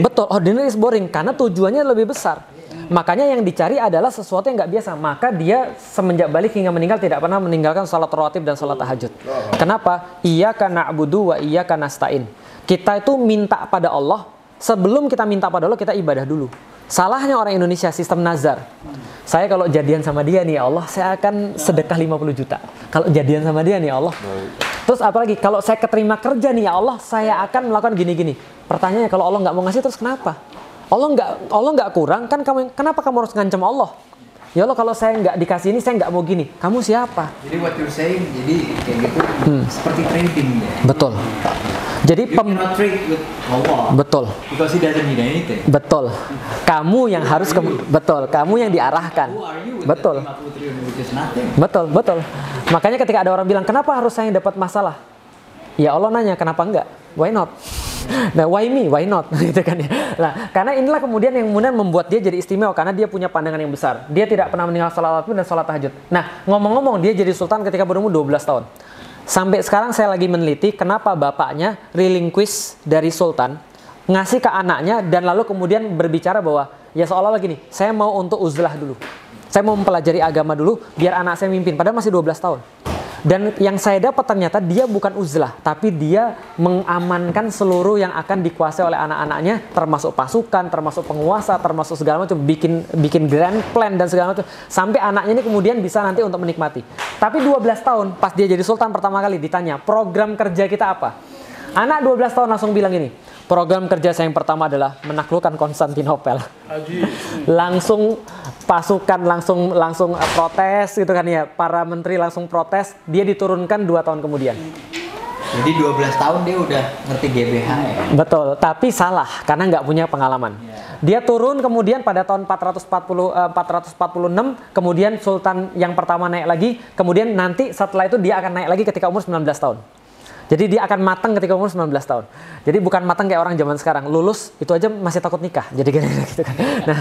Betul, ordinary is boring karena tujuannya lebih besar. Makanya yang dicari adalah sesuatu yang nggak biasa. Maka dia semenjak balik hingga meninggal tidak pernah meninggalkan salat rawatib dan salat tahajud. Kenapa? Iyyaka na'budu wa iyyaka nasta'in. Kita itu minta pada Allah. Sebelum kita minta pada Allah, kita ibadah dulu. Salahnya orang Indonesia sistem nazar. Saya kalau jadian sama dia nih ya Allah, saya akan sedekah 50 juta. Kalau jadian sama dia nih ya Allah. Terus apalagi kalau saya keterima kerja nih ya Allah, saya akan melakukan gini-gini. Pertanyaannya kalau Allah nggak mau ngasih terus kenapa? Allah nggak kurang kan kenapa kamu harus ngancam Allah? Ya Allah kalau saya nggak dikasih ini saya nggak mau gini. Kamu siapa? Jadi what you're saying jadi kayak gitu seperti trading deh. Betul. Jadi You cannot trade with Allah. betul. Because he doesn't need anything. Betul. Kamu yang harus betul, kamu yang diarahkan. Who are you with Betul. that 50 triliun which is nothing? Betul. Makanya ketika ada orang bilang, "Kenapa harus saya yang dapat masalah?" Ya Allah nanya, "Kenapa enggak? Why not?" Nah, why me? Why not? Gitu kan ya. Nah, karena inilah kemudian yang kemudian membuat dia jadi istimewa karena dia punya pandangan yang besar. Dia tidak pernah meninggal salat dan salat tahajud. Nah, ngomong-ngomong dia jadi sultan ketika berumur 12 tahun. Sampai sekarang saya lagi meneliti kenapa bapaknya relinquish dari sultan, ngasih ke anaknya dan lalu kemudian berbicara bahwa ya seolah-olah gini, saya mau untuk uzlah dulu. Saya mau mempelajari agama dulu biar anak saya mimpin, padahal masih 12 tahun. Dan yang saya dapat ternyata dia bukan uzlah, tapi dia mengamankan seluruh yang akan dikuasai oleh anak-anaknya, termasuk pasukan, termasuk penguasa, termasuk segala macam, bikin grand plan dan segala macam, sampai anaknya ini kemudian bisa nanti untuk menikmati. Tapi 12 tahun pas dia jadi sultan pertama kali ditanya, program kerja kita apa? Anak 12 tahun langsung bilang ini, program kerja saya yang pertama adalah menaklukkan Konstantinopel. Langsung pasukan langsung protes gitu kan ya, para menteri langsung protes, dia diturunkan 2 tahun kemudian. Jadi 12 tahun dia udah ngerti GBH ya. Betul, tapi salah karena nggak punya pengalaman. Dia turun kemudian pada tahun 446, kemudian sultan yang pertama naik lagi, kemudian nanti setelah itu dia akan naik lagi ketika umur 19 tahun. Jadi dia akan matang ketika umur 19 tahun. Jadi bukan matang kayak orang zaman sekarang. Lulus itu aja masih takut nikah. Jadi gitu kan. Nah,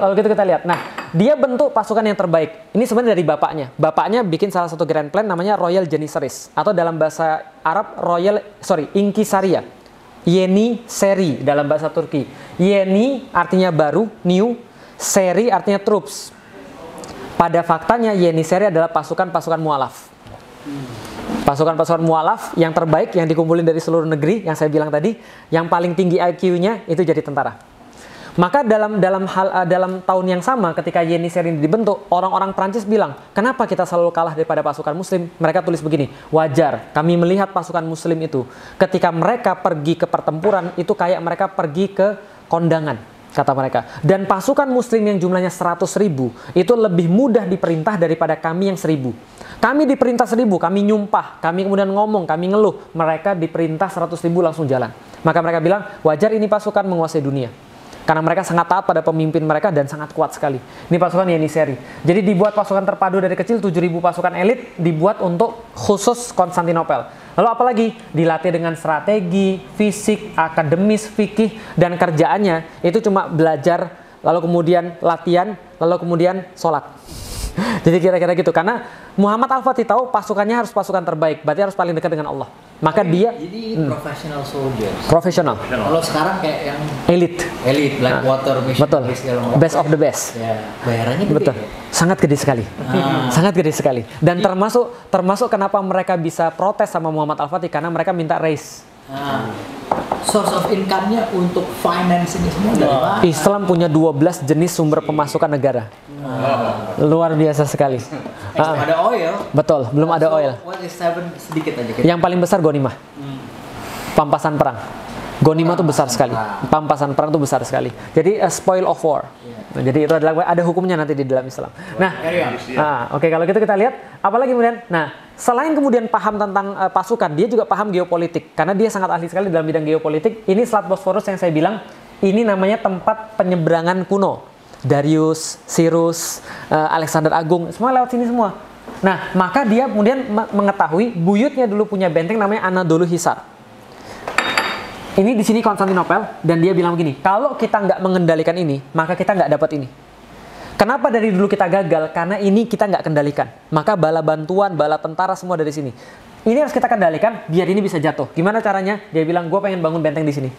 lalu gitu kita lihat. Nah, dia bentuk pasukan yang terbaik. Ini sebenarnya dari bapaknya. Bapaknya bikin salah satu grand plan namanya Royal Janissaries atau dalam bahasa Arab Inkisaria. Yeni Seri dalam bahasa Turki. Yeni artinya baru, new, Seri artinya troops. Pada faktanya Yeni Seri adalah pasukan-pasukan mualaf. Pasukan-pasukan mualaf yang terbaik yang dikumpulin dari seluruh negeri yang saya bilang tadi, yang paling tinggi IQ-nya itu jadi tentara. Maka dalam tahun yang sama ketika Yenisei ini dibentuk, orang-orang Prancis bilang, kenapa kita selalu kalah daripada pasukan Muslim? Mereka tulis begini, wajar kami melihat pasukan Muslim itu ketika mereka pergi ke pertempuran itu kayak mereka pergi ke kondangan, kata mereka. Dan pasukan Muslim yang jumlahnya 100.000 itu lebih mudah diperintah daripada kami yang 1.000. Kami diperintah 1.000, kami nyumpah, kami kemudian ngomong, kami ngeluh. Mereka diperintah 100.000 langsung jalan. Maka mereka bilang, wajar ini pasukan menguasai dunia. Karena mereka sangat taat pada pemimpin mereka dan sangat kuat sekali. Ini pasukan Yenisei. Jadi dibuat pasukan terpadu dari kecil, 7.000 pasukan elit dibuat untuk khusus Konstantinopel. Lalu apalagi? Dilatih dengan strategi, fisik, akademis, fikih, dan kerjaannya itu cuma belajar, lalu kemudian latihan, lalu kemudian sholat. Jadi kira-kira gitu. Karena Muhammad Al-Fatih tahu pasukannya harus pasukan terbaik, berarti harus paling dekat dengan Allah. Maka dia professional soldiers. Profesional. Kalau sekarang kayak yang Elit, Blackwater mission. betul. Best of the best. Ya, bayarannya gede. Betul. Sangat gede sekali. Sangat gede sekali. Dan termasuk kenapa mereka bisa protes sama Muhammad Al-Fatih karena mereka minta raise. Nah, source of income-nya untuk finance ini semua dari mana? Islam punya 12 jenis sumber pemasukan negara. Luar biasa sekali. Ada oil. Betul, belum ada So, oil. What is seven? Sedikit aja. Yang paling besar ghanimah. Pampasan perang. Ghanimah tuh besar sekali. Pampasan perang tuh besar sekali. Jadi spoil of war. Nah, jadi itu adalah ada hukumnya nanti di dalam Islam. Nah, oke, kalau gitu kita lihat apalagi kemudian. Nah, selain kemudian paham tentang pasukan, dia juga paham geopolitik karena dia sangat ahli sekali dalam bidang geopolitik. Ini Selat Bosphorus yang saya bilang ini namanya tempat penyeberangan kuno. Darius, Cyrus, Alexander Agung, semua lewat sini semua. Nah, maka dia kemudian mengetahui buyutnya dulu punya benteng namanya Anadolu Hisar. Ini di sini Konstantinopel, dan dia bilang begini, kalau kita nggak mengendalikan ini, maka kita nggak dapat ini. Kenapa dari dulu kita gagal? Karena ini kita nggak kendalikan. Maka bala bantuan, bala tentara semua dari sini. Ini harus kita kendalikan, biar ini bisa jatuh. Gimana caranya? Dia bilang, gue pengen bangun benteng di sini.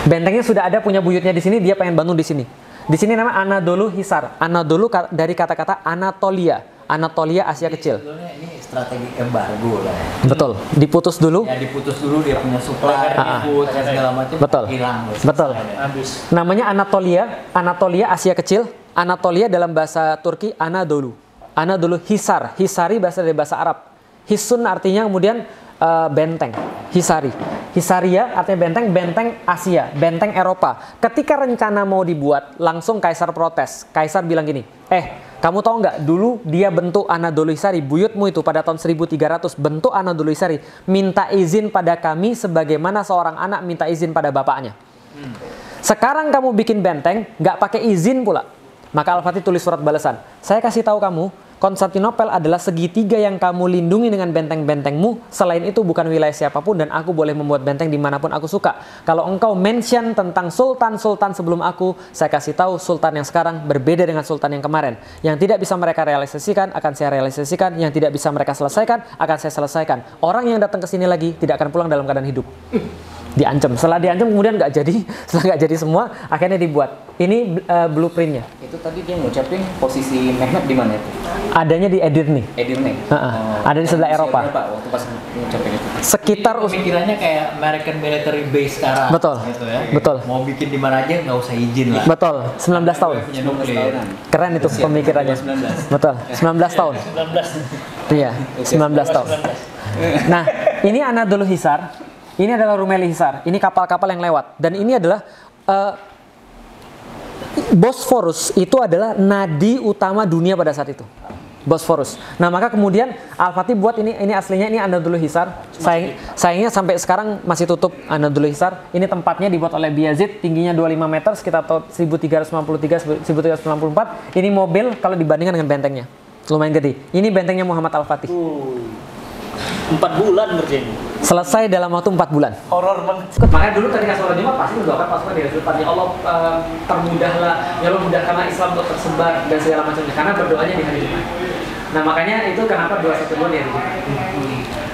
Bentengnya sudah ada, punya buyutnya di sini, dia pengen bangun di sini. Di sini nama Anadolu Hisar. Anadolu dari kata-kata Anatolia. Anatolia, Asia Kecil. Sebetulnya ini strategi embargo lah ya. Betul. Diputus dulu. Ya diputus dulu, dia punya supply, input, segala macam. Betul. Hilang. Betul. Habis. Namanya Anatolia. Anatolia, Asia Kecil. Anatolia dalam bahasa Turki Anadolu. Anadolu Hisar. Hisari bahasa dari bahasa Arab. Hisun artinya kemudian benteng. Hisari. Hisaria artinya benteng, benteng Asia, benteng Eropa. Ketika rencana mau dibuat, langsung Kaisar protes. Kaisar bilang gini, kamu tahu nggak, dulu dia bentuk Anadolu Hisari, buyutmu itu pada tahun 1300, bentuk Anadolu Hisari, minta izin pada kami sebagaimana seorang anak minta izin pada bapaknya. Sekarang kamu bikin benteng, nggak pakai izin pula. Maka Al-Fatih tulis surat balasan. Saya kasih tahu kamu, Konstantinopel adalah segitiga yang kamu lindungi dengan benteng-bentengmu. Selain itu bukan wilayah siapapun dan aku boleh membuat benteng dimanapun aku suka. Kalau engkau mention tentang sultan-sultan sebelum aku, saya kasih tahu sultan yang sekarang berbeda dengan sultan yang kemarin. Yang tidak bisa mereka realisasikan akan saya realisasikan, yang tidak bisa mereka selesaikan akan saya selesaikan. Orang yang datang ke sini lagi tidak akan pulang dalam keadaan hidup. Diancam. Setelah diancam kemudian nggak jadi, setelah nggak jadi semua, akhirnya dibuat. Ini blueprintnya. Itu tadi dia ngucapin posisi Mehmet di mana itu? Adanya di Edirne. Edirne. Ada di sebelah Eropa. Pak waktu pas ngucapin itu. Sekitar Pemikirannya kayak American military base sekarang. Betul. Gitu ya. Betul. Mau bikin di mana aja nggak usah izin lah. Betul, 19 tahun. Punya nuklir. Keren itu pemikirannya. Betul, 19 tahun. 19. Iya, 19 tahun. Nah, ini Anadolu Hisar. Ini adalah Rumeli Hisar. Ini kapal-kapal yang lewat. Dan ini adalah Bosphorus itu adalah nadi utama dunia pada saat itu. Bosphorus. Nah, maka kemudian Al-Fatih buat ini aslinya ini Anadolu Hisar. Sayangnya sampai sekarang masih tutup Anadolu Hisar. Ini tempatnya dibuat oleh Bayazid, tingginya 25 meter sekitar tahun 1393 1394. Ini mobil kalau dibandingkan dengan bentengnya. Lumayan gede. Ini bentengnya Muhammad Al-Fatih. 4 bulan ngerjain. Selesai dalam waktu 4 bulan. Horor banget. Makanya dulu ketika sholat Jumat pasti mendoakan pasukan di depan, ya Allah permudahlah, ya Allah mudahkanlah Islam untuk tersebar dan segala macamnya, karena berdoanya di hari Jumat. Nah makanya itu kenapa 212 di hari Jumat.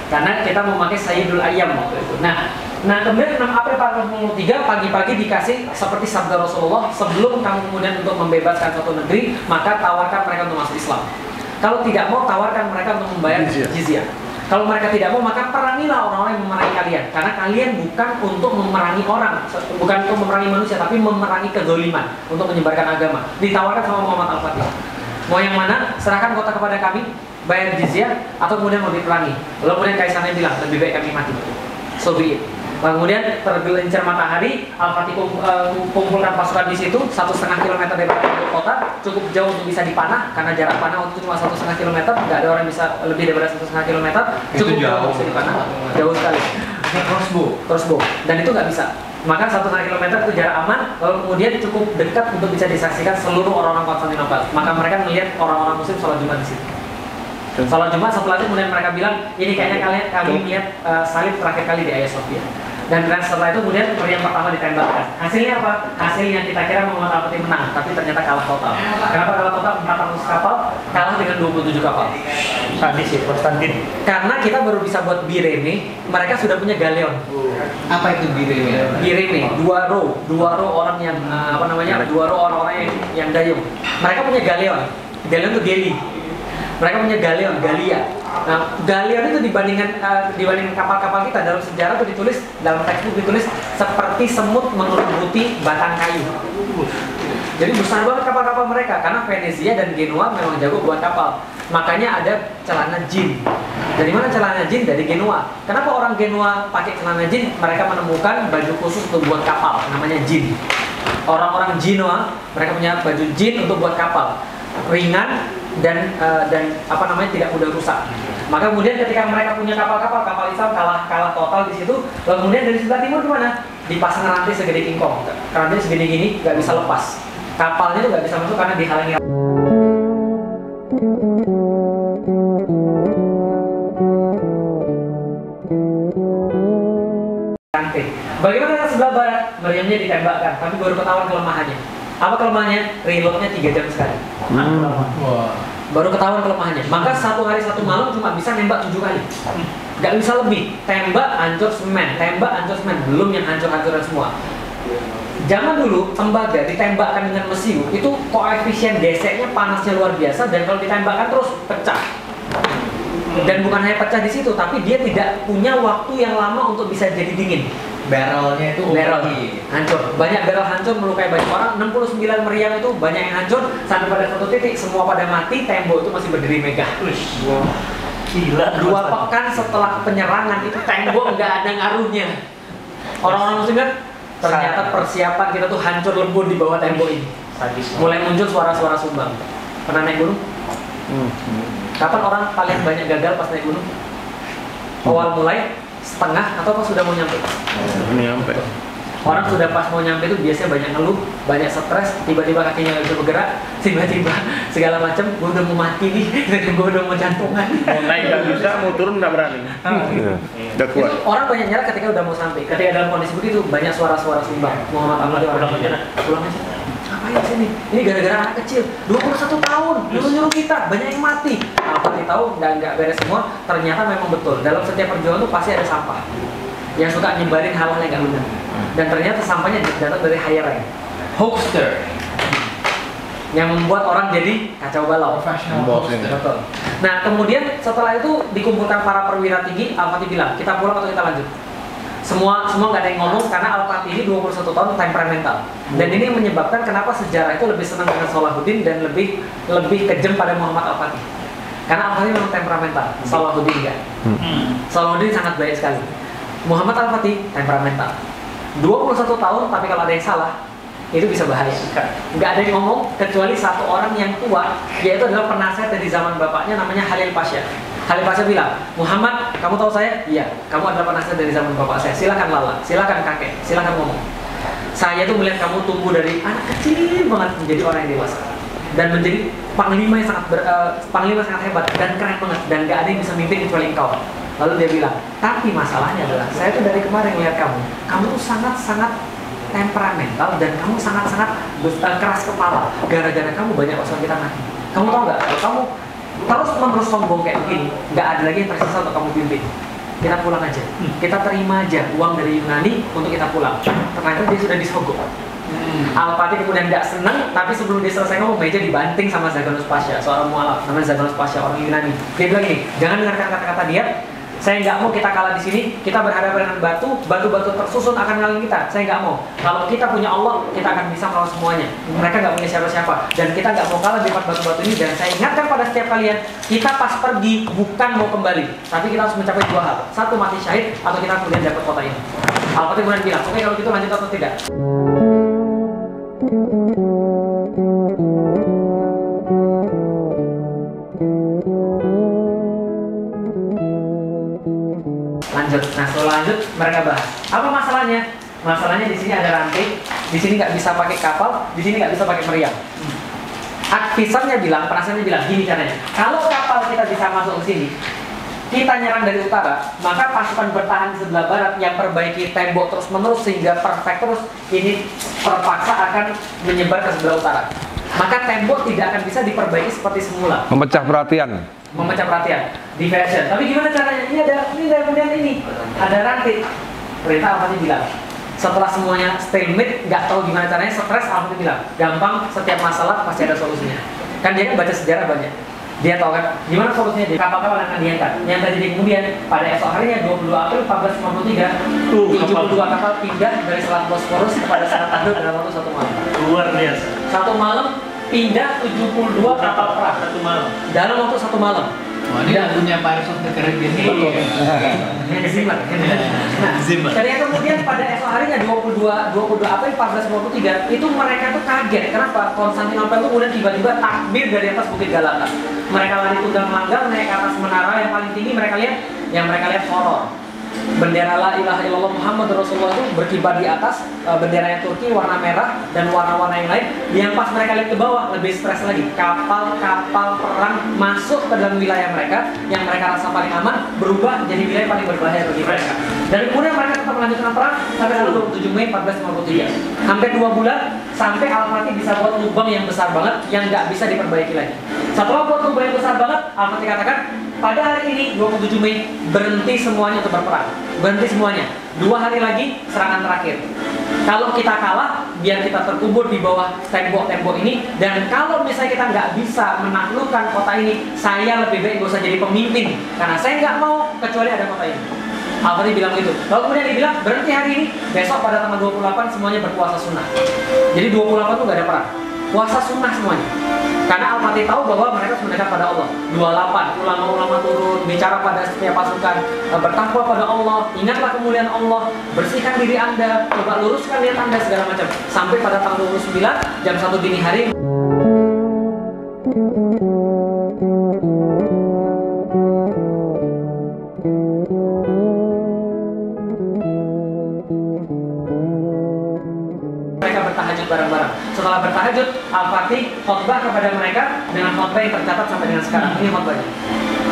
Karena kita memakai Sayyidul Ayyam waktu itu. Nah kemudian 6 April 1943 pagi-pagi dikasih seperti sabda Rasulullah, sebelum kamu kemudian untuk membebaskan suatu negeri, maka tawarkan mereka untuk masuk Islam. Kalau tidak mau, tawarkan mereka untuk membayar jizyah. Kalau mereka tidak mau, maka perangilah orang-orang yang memerangi kalian. Karena kalian bukan untuk memerangi orang, bukan untuk memerangi manusia, tapi memerangi kezaliman, untuk menyebarkan agama. Ditawarkan sama Muhammad Al-Fatih. Mau yang mana? Serahkan kota kepada kami, bayar jizyah, atau kemudian mau diperangi. Lalu kemudian kaisarnya bilang, lebih baik kami mati. So be it. Kemudian tergelincir matahari, Al-Fatih kumpulkan pasukan di situ 1,5 kilometer dari kota, cukup jauh untuk bisa dipanah karena jarak panah waktu itu cuma 1,5 kilometer, nggak ada orang bisa lebih daripada 1,5 kilometer, cukup jauh bisa dipanah, jauh sekali. Crossbow, dan itu nggak bisa. Maka 1,5 kilometer itu jarak aman, lalu kemudian cukup dekat untuk bisa disaksikan seluruh orang-orang Konstantinopel. Maka mereka melihat orang-orang Muslim sholat Jumat di situ. Sholat Jumat, setelah itu kemudian mereka bilang, ini kayaknya kami lihat salib terakhir kali di Hagia Sophia. Dan setelah itu kemudian meriam pertama ditembakkan. Hasilnya apa? Hasilnya kita kira Muhammad Al-Fatih menang, tapi ternyata kalah total. Kenapa kalah total? 400 kapal kalah dengan 27 kapal. Sadis sih, Konstantin. Karena kita baru bisa buat Bireme, mereka sudah punya galeon. Apa itu Bireme? Bireme, dua row orang yang dua row orang-orang yang dayung. Mereka punya galeon. Galeon itu galley. Mereka punya galeon, Galia. Nah, galion itu dibandingkan kapal-kapal kita dalam sejarah itu ditulis, dalam textbook ditulis seperti semut mengelubuti batang kayu. Jadi besar banget kapal-kapal mereka karena Venezia dan Genoa memang jago buat kapal. Makanya ada celana jin. Dari mana celana jin? Dari Genoa. Kenapa orang Genoa pakai celana jin? Mereka menemukan baju khusus untuk buat kapal, namanya jin. Orang-orang Genoa mereka punya baju jin untuk buat kapal, ringan dan tidak mudah rusak. Maka kemudian ketika mereka punya kapal Islam kalah total di situ. Lalu kemudian dari sebelah timur gimana? Dipasang rantai segede kingkong. Rantai segede gini nggak bisa lepas. Kapalnya tuh nggak bisa masuk karena dihalangi rantai. Bagaimana yang sebelah barat? Meriamnya ditembakkan, tapi baru ketahuan kelemahannya. Apa kelemahannya? Reloadnya 3 jam sekali. Baru ketahuan kelemahannya. Maka 1 hari 1 malam cuma bisa nembak 7 kali. Nggak bisa lebih. Tembak, hancur semen. Tembak, hancur semen. Belum yang hancur-hancuran semua. Zaman dulu tembaga ditembakkan dengan mesiu itu koefisien geseknya panasnya luar biasa, dan kalau ditembakkan terus pecah. Dan bukan hanya pecah di situ, tapi dia tidak punya waktu yang lama untuk bisa jadi dingin. Barrelnya itu Hancur. Banyak barrel hancur melukai banyak orang. 69 meriam itu banyak yang hancur sampai pada satu titik semua pada mati, tembok itu masih berdiri megah. Gila. 2 pekan setelah penyerangan itu tembok nggak ada ngaruhnya. Orang-orang muslim kan ternyata persiapan kita tuh hancur lebur di bawah tembok ini. Mulai muncul suara-suara sumbang. Pernah naik gunung? Kapan orang paling banyak gagal pas naik gunung? Awal mulai, setengah, atau pas sudah mau nyampe? Nyampe. Orang sudah pas mau nyampe itu biasanya banyak ngeluh, banyak stres, tiba-tiba kakinya nggak bisa bergerak, tiba-tiba segala macam, gue udah mau mati nih, gue udah mau jantungan. Mau naik nggak bisa, mau turun nggak berani. Udah kuat. Itu orang banyak nyerah ketika udah mau sampai. Ketika dalam kondisi begitu banyak suara-suara sumbang. Muhammad Ahmad pulang aja. Ngapain sini? Ini gara-gara anak kecil, 21 tahun, nyuruh kita, banyak yang mati. Apa tahu nggak beres semua. Ternyata memang betul. Dalam setiap perjuangan tuh pasti ada sampah yang suka nyebarin hal-hal yang nggak benar. Dan ternyata sampahnya datang dari hiring, hoaxer, yang membuat orang jadi kacau balau. Betul. Nah kemudian setelah itu dikumpulkan para perwira tinggi, Al-Fatih bilang kita pulang atau kita lanjut. Semua nggak ada yang ngomong karena Al-Fatih ini 21 tahun temperamental. Dan ini menyebabkan kenapa sejarah itu lebih senang dengan Salahuddin dan lebih kejam pada Muhammad Al-Fatih. Karena Al-Fatih memang temperamental, Salahuddin enggak. Salahuddin sangat baik sekali. Muhammad Al-Fatih temperamental. 21 tahun, tapi kalau ada yang salah, itu bisa bahaya. Nggak ada yang ngomong, kecuali satu orang yang tua, yaitu adalah penasihat dari zaman bapaknya, namanya Halil Pasha. Halil Pasha bilang, Muhammad, kamu tahu saya? Iya, kamu adalah penasihat dari zaman bapak saya. Silakan lala, silakan kakek, silakan ngomong. Saya tuh melihat kamu tumbuh dari anak kecil banget menjadi orang yang dewasa. Dan menjadi panglima yang sangat hebat, dan keren banget, dan nggak ada yang bisa mimpin kecuali engkau. Lalu dia bilang, tapi masalahnya adalah saya tuh dari kemarin lihat kamu tuh sangat-sangat temperamental dan kamu sangat-sangat keras kepala. Gara-gara kamu banyak pasukan kita mati. Kamu tahu nggak? Kalau kamu terus sombong kayak begini, nggak ada lagi yang tersisa untuk kamu pimpin. Kita pulang aja. Kita terima aja uang dari Yunani untuk kita pulang. Ternyata dia sudah disogok. Al-Fatih kemudian nggak senang, tapi sebelum dia selesai ngomong, meja dibanting sama Zaganos Pasha, seorang mualaf namanya Zaganos Pasha, orang Yunani. Dia bilang gini, jangan dengarkan kata-kata dia. Saya nggak mau kita kalah di sini. Kita berhadapan dengan batu tersusun akan ngalahin kita. Saya nggak mau. Kalau kita punya Allah, kita akan bisa melawan semuanya. Mereka nggak punya siapa-siapa, dan kita nggak mau kalah di depan batu-batu ini. Dan saya ingatkan pada setiap kalian, kita pas pergi bukan mau kembali, tapi kita harus mencapai 2 hal. 1, mati syahid, atau kita kemudian dapat kota ini. Al-Fatih kemudian bilang, oke kalau gitu lanjut atau tidak? Lanjut. Nah setelah lanjut mereka bahas apa masalahnya. Masalahnya di sini ada rantai, di sini nggak bisa pakai kapal, di sini nggak bisa pakai meriam. Aktisannya bilang, penasihatnya bilang gini caranya. Kalau kapal kita bisa masuk ke sini, kita nyerang dari utara, maka pasukan bertahan di sebelah barat yang perbaiki tembok terus menerus sehingga perfect terus, ini terpaksa akan menyebar ke sebelah utara. Maka tembok tidak akan bisa diperbaiki seperti semula. Memecah perhatian. Diversion. Tapi gimana caranya? Ini kemudian ini ada rantai. Perintah Al-Fatih bilang, setelah semuanya stalemate, nggak tahu gimana caranya, stres, Al-Fatih bilang, gampang, setiap masalah pasti ada solusinya. Kan dia kan baca sejarah banyak. Dia tahu kan gimana solusinya, dia kapal-kapal akan diangkat. Yang terjadi kemudian pada esok harinya 22 April 1453, 72 kapal pindah dari Selat Bosporus kepada Selat Tanduk dalam waktu 1 malam. Luar biasa. 1 malam pindah 72 kapal perang Satu malam. dalam waktu 1 malam. Wah, ini lagunya Pirates of the Caribbean. Betul. Zimmer. Nah, ketika kemudian pada esok harinya 22 April 1453 itu mereka tuh kaget. Kenapa? Konstantinopel itu kemudian tiba-tiba takbir dari atas Bukit Galata. Mereka lari tunggang langgang naik ke atas menara yang paling tinggi, mereka lihat horor. Bendera la ilaha illallah Muhammad Rasulullah itu berkibar di atas, benderanya Turki warna merah dan warna-warna yang lain. Yang pas mereka lihat ke bawah lebih stres lagi, kapal-kapal perang masuk ke dalam wilayah mereka yang mereka rasa paling aman berubah jadi wilayah paling berbahaya bagi mereka. Dan kemudian mereka tetap melanjutkan perang sampai tanggal 27 Mei 1453. Hampir 2 bulan sampai Al-Fatih bisa buat lubang yang besar banget yang nggak bisa diperbaiki lagi. Setelah buat lubang yang besar banget, Al-Fatih katakan pada hari ini 27 Mei berhenti semuanya untuk berperang. Berhenti semuanya. 2 hari lagi serangan terakhir. Kalau kita kalah, biar kita terkubur di bawah tembok-tembok ini. Dan kalau misalnya kita nggak bisa menaklukkan kota ini, saya lebih baik gak usah jadi pemimpin. Karena saya nggak mau kecuali ada kota ini. Al-Fatih bilang gitu. Lalu kemudian dia bilang berhenti hari ini. Besok pada tanggal 28 semuanya berpuasa sunnah. Jadi 28 tuh nggak ada perang. Puasa sunnah semuanya. Karena Al-Fatih tahu bahwa mereka mendekat pada Allah. 28, ulama-ulama turun, bicara pada setiap pasukan, bertakwa pada Allah, ingatlah kemuliaan Allah, bersihkan diri Anda, coba luruskan niat Anda, segala macam. Sampai pada tanggal 29, jam 1 dini hari, bertahajud bareng-bareng. Setelah bertahajud, Al-Fatih khotbah kepada mereka dengan khotbah yang tercatat sampai dengan sekarang. Ini khotbahnya.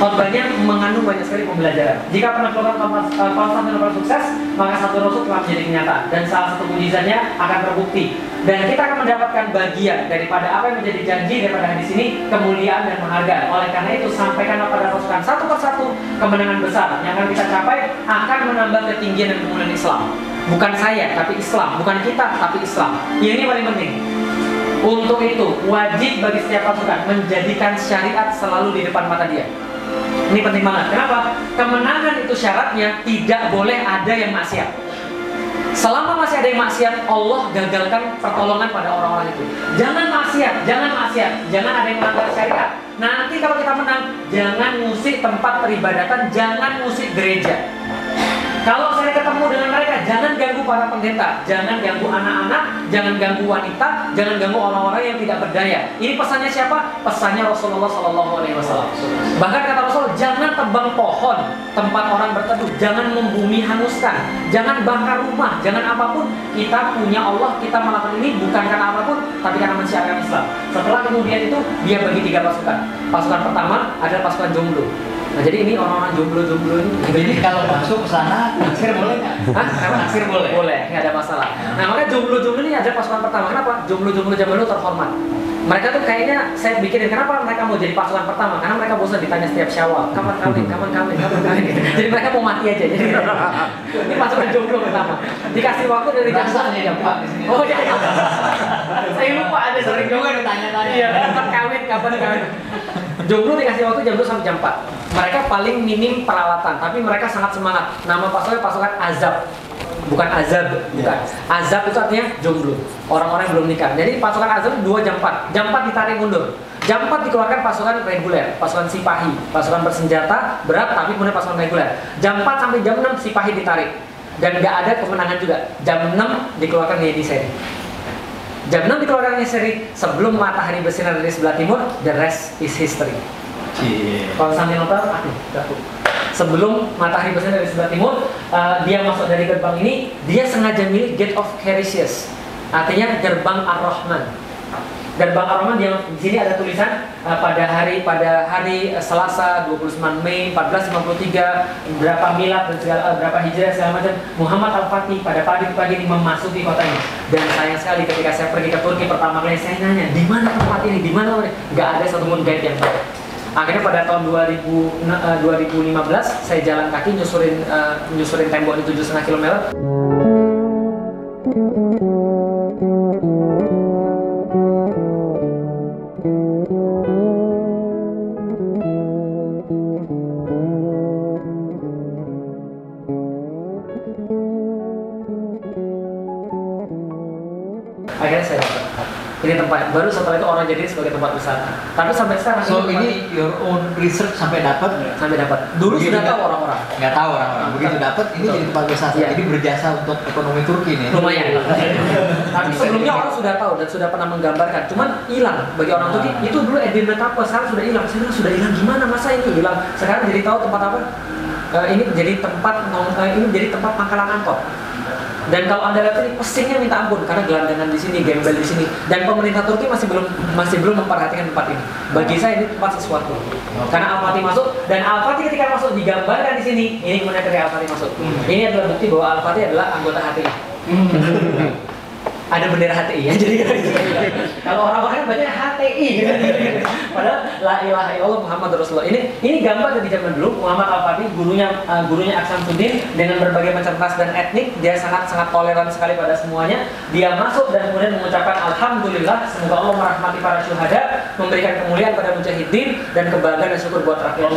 Khotbahnya mengandung banyak sekali pembelajaran. Jika penaklukan Konstantinopel sukses, maka satu rasul telah menjadi kenyataan dan salah satu mukjizatnya akan terbukti. Dan kita akan mendapatkan bagian daripada apa yang menjadi janji daripada hadis ini, kemuliaan dan penghargaan. Oleh karena itu, sampaikanlah pada pasukan satu persatu kemenangan besar yang akan kita capai akan menambah ketinggian dan kemuliaan Islam. Bukan saya, tapi Islam. Bukan kita, tapi Islam. Ini paling penting. Untuk itu, wajib bagi setiap pasukan menjadikan syariat selalu di depan mata dia. Ini penting banget. Kenapa? Kemenangan itu syaratnya tidak boleh ada yang maksiat. Selama masih ada yang maksiat, Allah gagalkan pertolongan pada orang-orang itu. Jangan maksiat, jangan maksiat, jangan ada yang melanggar syariat. Nanti kalau kita menang, jangan ngusik tempat peribadatan, jangan ngusik gereja. Kalau saya ketemu dengan mereka, jangan ganggu para pendeta, jangan ganggu anak-anak, jangan ganggu wanita, jangan ganggu orang-orang yang tidak berdaya. Ini pesannya siapa? Pesannya Rasulullah SAW. Bahkan kata Rasul, jangan tebang pohon tempat orang berteduh, jangan membumi hanguskan, jangan bakar rumah, jangan apapun. Kita punya Allah, kita melakukan ini bukan karena apapun, tapi karena mensiarkan Islam. Setelah kemudian itu, dia bagi 3 pasukan. Pasukan pertama adalah pasukan jomblo. Nah, jadi ini orang-orang jomblo-jomblo ini. Jadi kalau masuk ke sana, naksir boleh nggak? Hah? Naksir boleh? Boleh, nggak ada masalah. Nah, makanya jomblo-jomblo ini ada pasukan pertama. Kenapa? Jomblo-jomblo zaman dulu terhormat. Mereka tuh kayaknya, saya pikirin kenapa mereka mau jadi pasukan pertama? Karena mereka bosan ditanya setiap Syawal, kapan kawin, kapan kawin, kapan kawin. Jadi mereka mau mati aja. Jadi, ini pasukan jomblo pertama. Dikasih waktu dari jam 1 jam 4 di sini. Oh iya. Saya lupa ada sering juga ditanya-tanya. Iya, kapan kawin, kapan kawin. Jomblo dikasih waktu jam 2 sampai jam 4. Mereka paling minim peralatan, tapi mereka sangat semangat. Nama pasukan Azab. Bukan Azab, bukan. Azab itu artinya jomblo. Orang-orang yang belum nikah. Jadi pasukan Azab 2 jam 4. Jam 4 ditarik mundur. Jam 4 dikeluarkan pasukan reguler, pasukan Sipahi, pasukan bersenjata berat tapi kemudian pasukan reguler. Jam 4 sampai jam 6 Sipahi ditarik. Dan nggak ada kemenangan juga. Jam 6 dikeluarkan Yenisei. Jam 6 dikeluarkan Yenisei sebelum matahari bersinar dari sebelah timur. The rest is history. Konstantinopel, sebelum matahari bersinar dari sebelah timur, dia masuk dari gerbang ini. Dia sengaja milih Gate of Cherisius, artinya gerbang Ar-Rahman. Gerbang Ar-Rahman di sini ada tulisan pada hari Selasa 29 Mei 1453 berapa milad dan segala berapa hijrah segala macam, Muhammad Al-Fatih pada pagi ini memasuki kota ini. Dan sayang sekali ketika saya pergi ke Turki pertama kali, saya nanya di mana tempat ini, di mana? Nggak ada satupun guide yang tahu. Akhirnya pada tahun 2015 saya jalan kaki nyusurin tembok di 7,5 km. dapat. Ini tempat baru setelah itu orang jadi sebagai tempat wisata. Tapi sampai sekarang So ini your own research sampai dapat. Dulu Begitu sudah nggak- tahu orang-orang. Nggak tahu orang-orang. Begitu dapat ini Betul. jadi tempat wisata. Iya. Jadi berjasa untuk ekonomi Turki nih. Lumayan. Tapi sebelumnya orang sudah tahu dan sudah pernah menggambarkan. Cuman hilang bagi orang Turki. Itu dulu Edirne Kapı, sekarang sudah hilang. Saya bilang sudah hilang gimana? Masa ini hilang? Sekarang jadi tahu tempat apa? Ini jadi tempat ini jadi tempat pangkalan angkot. Dan kalau Anda lihat ini pesingnya minta ampun karena gelandangan di sini, gembel di sini. Dan pemerintah Turki masih belum memperhatikan tempat ini. Bagi saya ini tempat sesuatu. Karena Al-Fatih masuk dan Al-Fatih ketika masuk digambarkan di sini. Ini kemudian ketika Al-Fatih masuk. Ini adalah bukti bahwa Al-Fatih adalah anggota HTI. Ada bendera HTI ya, jadi kalau orang-orang baca HTI gitu. Padahal la ilaha illallah Muhammad Rasulullah. Ini gambar dari zaman dulu. Muhammad Al-Fatih, gurunya Aksamsuddin, dengan berbagai macam ras dan etnik, dia sangat toleran sekali pada semuanya. Dia masuk dan kemudian mengucapkan alhamdulillah, semoga Allah merahmati para syuhada, memberikan kemuliaan pada mujahidin dan kebahagiaan dan syukur buat rakyat.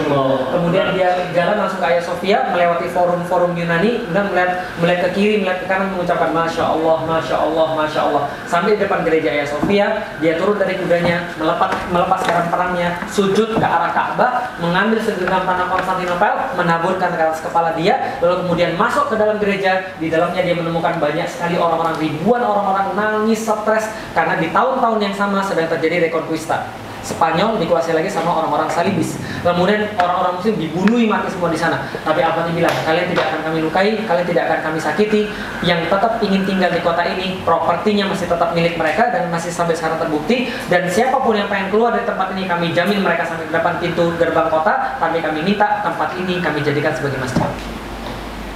Kemudian dia jalan langsung ke Hagia Sophia, melewati forum-forum Yunani, kemudian melihat ke kiri, melihat ke kanan, mengucapkan Masya Allah, Masya Allah, Masya Allah. Sampai di depan gereja Hagia Sophia, dia turun dari kudanya, melepas garam perangnya, sujud ke arah Ka'bah, mengambil segenggam tanah Konstantinopel, menaburkan ke atas kepala dia, lalu kemudian masuk ke dalam gereja. Di dalamnya dia menemukan banyak sekali orang-orang, ribuan orang-orang nangis, stres karena di tahun-tahun yang sama sedang terjadi Reconquista. Spanyol dikuasai lagi sama orang-orang Salibis. Kemudian orang-orang Muslim dibunuh mati semua di sana. Tapi Al-Fatih bilang, kalian tidak akan kami lukai, kalian tidak akan kami sakiti. Yang tetap ingin tinggal di kota ini, propertinya masih tetap milik mereka dan masih sampai sekarang terbukti. Dan siapapun yang pengen keluar dari tempat ini, kami jamin mereka sampai ke depan pintu gerbang kota. Tapi kami minta tempat ini kami jadikan sebagai masjid.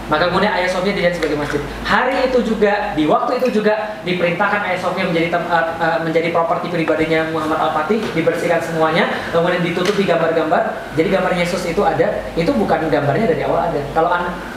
Maka kemudian Hagia Sophia dijadikan sebagai masjid. Hari itu juga, di waktu itu juga diperintahkan Hagia Sophia menjadi properti pribadinya Muhammad Al-Fatih, dibersihkan semuanya, kemudian ditutupi gambar-gambar. Jadi gambar Yesus itu ada, itu bukan gambarnya dari awal ada.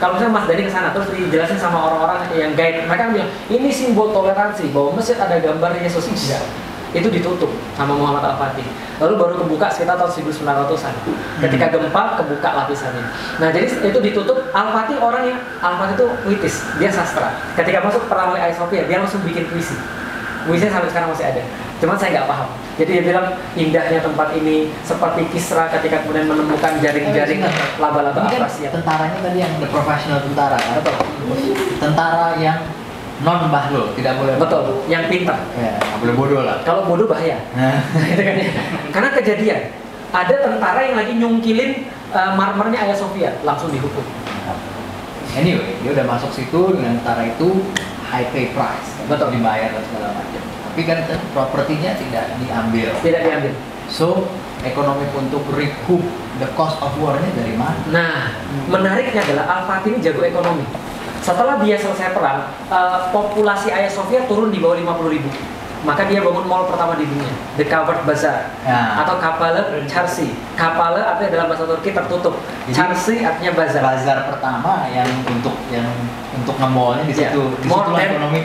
Kalau misalnya Mas Dani ke sana terus dijelasin sama orang-orang yang guide, mereka bilang ini simbol toleransi bahwa masjid ada gambar Yesus. Tidak. Itu ditutup sama Muhammad Al-Fatih. Lalu baru kebuka sekitar tahun 1900-an. Ketika gempa, kebuka lapisannya. Nah, jadi itu ditutup. Al-Fatih orangnya, Al-Fatih itu puitis, dia sastra. Ketika masuk pertama kali Hagia Sophia, dia langsung bikin puisi. Puisinya sampai sekarang masih ada. Cuman saya nggak paham. Jadi dia bilang indahnya tempat ini seperti Kisra ketika kemudian menemukan jaring-jaring laba-laba Ini kan Abbasiyah. tentaranya tadi yang the professional tentara kan? Betul. Tentara yang non bahlul, tidak boleh. Betul, yang pintar. Ya, nggak boleh bodoh lah. Kalau bodoh bahaya. Nah, Gitu kan ya. Karena kejadian ada tentara yang lagi nyungkilin marmernya Hagia Sophia, langsung dihukum. anyway, dia udah masuk situ dengan tentara itu high pay price, Betul. dibayar dan segala macam. Tapi kan propertinya tidak diambil. Tidak diambil. So ekonomi untuk recoup the cost of war-nya dari mana? Nah, menariknya adalah Al-Fatih ini jago ekonomi. Setelah dia selesai perang, populasi Hagia Sophia turun di bawah 50.000. Maka dia bangun mall pertama di dunia, The Covered Bazaar, Ya. atau Kapalı Çarşı. Kapalı artinya dalam bahasa Turki tertutup, Jadi, Çarşı artinya bazar. Bazar pertama yang untuk nge-mallnya di Ya. situ. Di situ ekonomi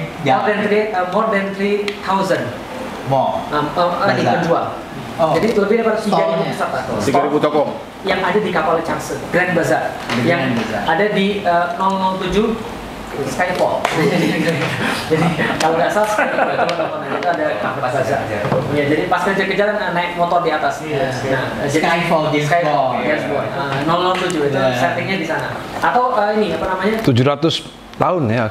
more than 3,000 mall. di Bazar. penjual. Oh. Jadi lebih daripada 3.000 Stallnya. peserta. 3.000 toko. Yang ada di Kapalı Çarşı, Grand Bazaar, Di yang Grand Bazaar. ada di 007 Skyfall. Jadi kalau nggak salah Skyfall itu nonton itu ada Kapalı Bazaar. Ya, jadi pas kejar-kejaran naik motor di atas. Nah, jadi Skyfall, James Bond. James Bond. 007 itu Ya. settingnya di sana. Atau ini apa namanya? 700 tahun ya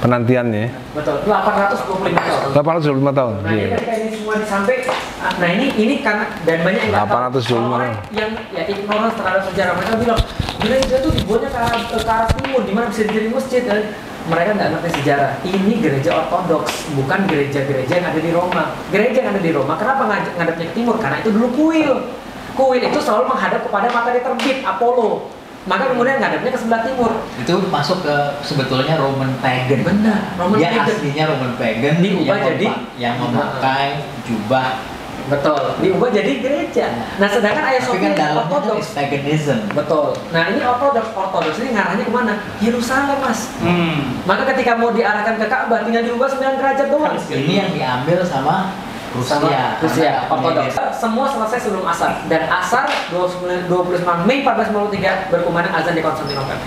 penantiannya. Betul, 825 tahun. 825 tahun. Nah, ini Iya. ketika ini semua disampai, nah ini karena dan banyak yang nggak tahu. 825 Orang yang ya ignorance terhadap sejarah, mereka bilang gereja itu dibuatnya ke arah timur, di mana bisa jadi masjid. Dan mereka nggak ngerti sejarah. Ini gereja ortodoks, bukan gereja-gereja yang ada di Roma. Gereja yang ada di Roma, kenapa ngadepnya ke timur? Karena itu dulu kuil. Kuil itu selalu menghadap kepada matahari terbit, Apollo. Maka kemudian ngadepnya ke sebelah timur. Itu masuk ke sebetulnya Roman pagan. Benar, Roman Dia pagan. aslinya Roman pagan Diubah jadi yang memakai jubah. Betul, diubah jadi gereja. Nah, sedangkan Hagia Tapi Sophia kan dalamnya kan ortodoks. is paganism. Betul. Nah, ini ortodoks ini ngarahnya kemana? Yerusalem, Mas. Maka ketika mau diarahkan ke Ka'bah, tinggal diubah 9 derajat doang. Ini yang diambil sama Rusia. Rusia, Karena ortodoks. Semua selesai sebelum asar. Dan asar 29 Mei 1453 berkumandang azan di Konstantinopel.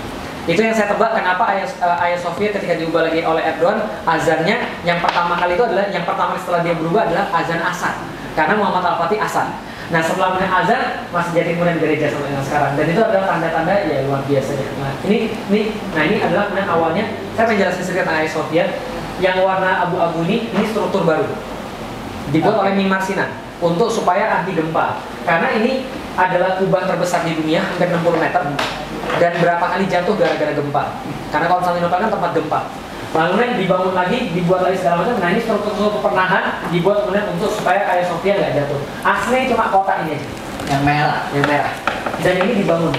Itu yang saya tebak kenapa Hagia Sophia ketika diubah lagi oleh Erdogan, azannya yang pertama kali itu adalah, yang pertama setelah dia berubah adalah azan Asad. Karena Muhammad Al-Fatih Asad. Nah setelah kemudian azan masih jadi kemudian gereja sampai dengan sekarang, dan itu adalah tanda-tanda ya luar biasa. Nah ini adalah kemudian awalnya saya pengen jelasin sedikit tentang Hagia Sophia. Yang warna abu-abu ini struktur baru dibuat oleh Mimar Sinan untuk supaya anti gempa, karena ini adalah kubah terbesar di dunia, hampir 60 meter, dan berapa kali jatuh gara-gara gempa, karena Konstantinopel kan tempat gempa. Bangunan dibangun lagi, dibuat lagi segala macam. Nah ini struktur penahan dibuat kemudian untuk supaya Hagia Sophia nggak jatuh. Aslinya cuma kota ini aja, yang merah. Dan ini dibangun.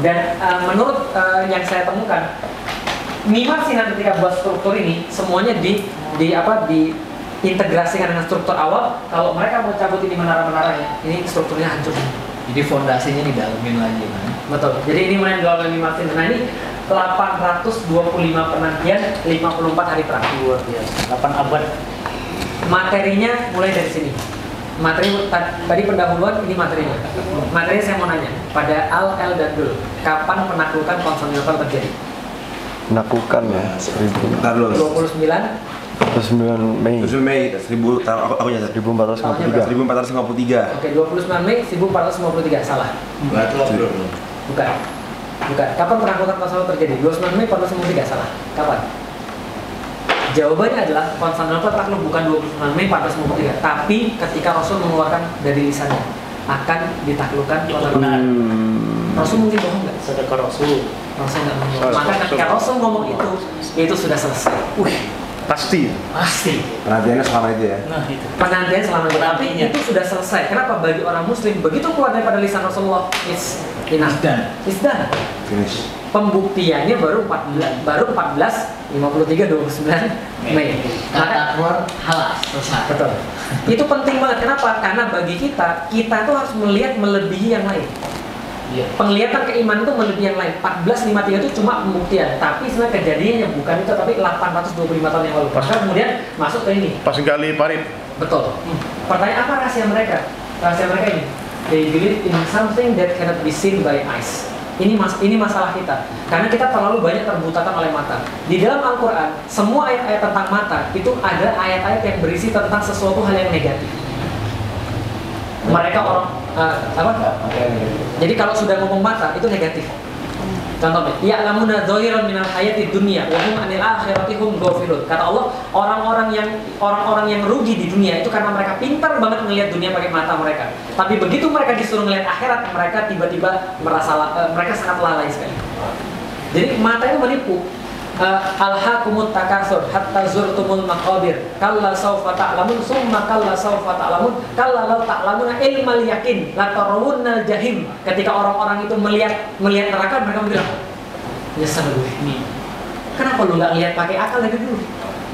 Dan menurut yang saya temukan, Mimar Sinan ketika buat struktur ini semuanya diintegrasikan dengan struktur awal. Kalau mereka mau cabut ini menara-menaranya, ini strukturnya hancur. Jadi fondasinya didalemin lagi kan? Betul. Jadi ini mulai dilakukan Mimar Sinan. Nah ini 825 penantian, 54 hari perang. Luar biasa. 8 abad. Materinya mulai dari sini. Materi tadi pendahuluan, ini materinya. Materinya saya mau nanya pada Al dan Dul, kapan penaklukan Konstantinopel terjadi? Menaklukkan ya 29 Mei 1000 tahun aku nyata 1453. 1453. Oke, 29 Mei 1453, salah. Bukan. Kapan penaklukan Konstantinopel terjadi? 29 Mei 1453, salah. Kapan? Jawabannya adalah Konstantinopel takluk bukan 29 Mei 1453, tapi ketika Rasul mengeluarkan dari lisannya akan ditaklukkan Konstantinopel. Rasul mungkin bohong nggak? Sedekah Rasul. Rasul nggak ngomong. Maka ketika Rasul ngomong itu sudah selesai. Pasti. Penantiannya selama itu ya. Nah itu. Penantian selama itu, tapi Penantiannya. itu sudah selesai. Kenapa? Bagi orang Muslim begitu keluar daripada lisan Rasulullah, it's done. Finish. Pembuktiannya baru 14, 53, 29 Mei. Kata keluar halas, selesai. Betul. Itu penting banget. Kenapa? Karena bagi kita tuh harus melihat melebihi yang lain. Iya. Penglihatan keimanan itu melebihi yang lain. 1453 itu cuma pembuktian, tapi sebenarnya kejadiannya bukan itu, tapi 825 tahun yang lalu. Maka kemudian masuk ke ini. Pas gali parit. Betul. Pertanyaan apa rahasia mereka? Rahasia mereka ini, they believe in something that cannot be seen by eyes. Ini masalah kita, karena kita terlalu banyak terbutakan oleh mata. Di dalam Al-Quran, semua ayat-ayat tentang mata itu ada ayat-ayat yang berisi tentang sesuatu hal yang negatif. Mereka jadi kalau sudah ngomong mata itu negatif. Contohnya, ya'lamuna dhahiran minal hayati dunya wa hum 'anil akhirati hum ghafilun. Kata Allah, orang-orang yang rugi di dunia itu karena mereka pintar banget melihat dunia pakai mata mereka. Tapi begitu mereka disuruh melihat akhirat, mereka tiba-tiba merasa mereka sangat lalai sekali. Jadi mata itu menipu. Alhaakumut takatsur hatta zurtumul maqabir kalla sawfa ta'lamun summa kalla sawfa ta'lamun kalla law ta'lamuna ilmal yakin la tarawunnal jahim. Ketika orang-orang itu melihat neraka, mereka bilang, nyesel gue nih, kenapa lu nggak lihat pakai akal dari dulu?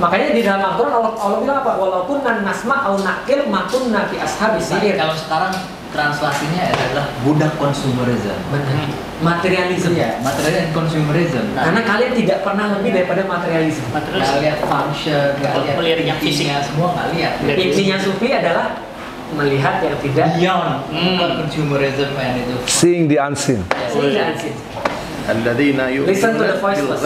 Makanya di dalam Al-Quran Allah bilang apa? Walaupun nan nasma au nakil makunna fi ashabis sa'ir. Kalau sekarang translasinya adalah budak konsumerism. Benar. Materialisme. Iya, material and consumerism. Karena kalian tidak pernah lebih daripada materialisme. Nggak lihat function, nggak lihat Melihat yang intinya, semua nggak lihat. Intinya sufi adalah melihat yang tidak Beyond, bukan consumerism yang itu. Seeing the unseen. sehingga ansih. Alladzina Listen to the voiceless.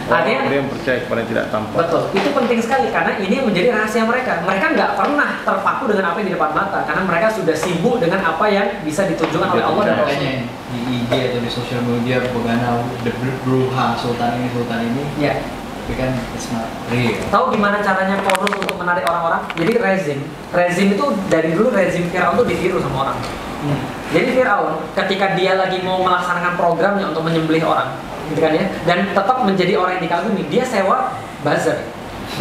Orang yang percaya kepada yang tidak tampak. Betul, itu penting sekali karena ini menjadi rahasia mereka. Mereka nggak pernah terpaku dengan apa yang di depan mata karena mereka sudah sibuk dengan apa yang bisa ditunjukkan oleh Allah dan Rasul. Makanya di IG atau di sosial media bagaimana beruha sultan ini. Ya. Tapi kan it's not real. Tahu gimana caranya korun untuk menarik orang-orang? Jadi rezim itu dari dulu rezim Firaun itu ditiru sama orang. Jadi Firaun ketika dia lagi mau melaksanakan programnya untuk menyembelih orang, gitu kan ya, dan tetap menjadi orang yang dikagumi, dia sewa buzzer,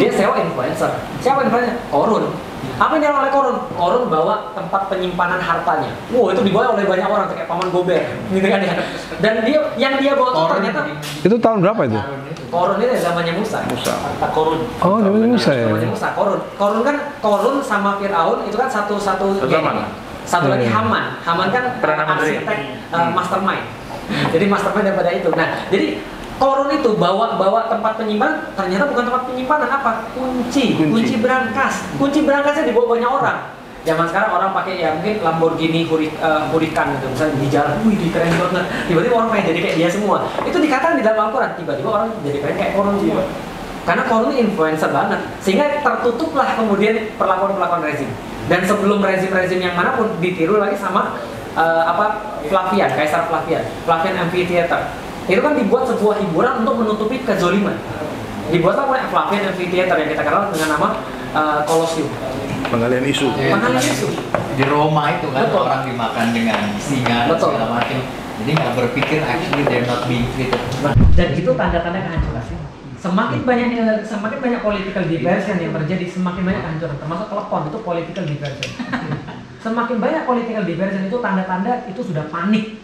dia sewa influencer. Siapa influencer? Korun. Apa yang oleh Korun? Korun bawa tempat penyimpanan hartanya. Wow, itu dibawa oleh banyak orang kayak Paman Gober, gitu kan ya. Dan dia bawa itu ternyata Itu tahun berapa itu? Korun itu zamannya Musa. Harta korun. Oh, zamannya Musa ya. Zamannya Musa. Korun sama Firaun itu kan satu zaman. Satu lagi Haman. Haman kan Perdana Menteri. arsitek mastermind. Jadi mastermind daripada itu. Nah, jadi Korun itu bawa tempat penyimpanan, ternyata bukan tempat penyimpanan, apa? Kunci berangkas. Kunci berangkasnya dibawa banyak orang. Zaman sekarang orang pakai ya mungkin Lamborghini Huracan gitu, misalnya di jalan, wih di keren banget. Tiba-tiba orang pengen jadi kayak dia semua. Itu dikatakan di dalam Al-Quran, tiba-tiba orang jadi keren kayak Qarun semua. Karena Qarun ini influencer banget, sehingga tertutuplah kemudian perlakuan-perlakuan rezim. Dan sebelum rezim-rezim yang manapun ditiru lagi sama Flavian, Kaisar Flavian Amphitheater. Itu kan dibuat sebuah hiburan untuk menutupi kezoliman. Dibuatlah oleh Flavian Amphitheater yang kita kenal dengan nama Colosseum. Pengalian isu. Pengalian isu. Di Roma itu kan Betul. orang dimakan dengan singa dan Betul. segala macam. Jadi nggak berpikir actually they're not being treated. Dan itu tanda-tanda kehancuran. Semakin banyak political diversion yang terjadi, semakin banyak kehancuran. Termasuk telepon itu political diversion. Semakin banyak political diversion itu tanda-tanda itu sudah panik.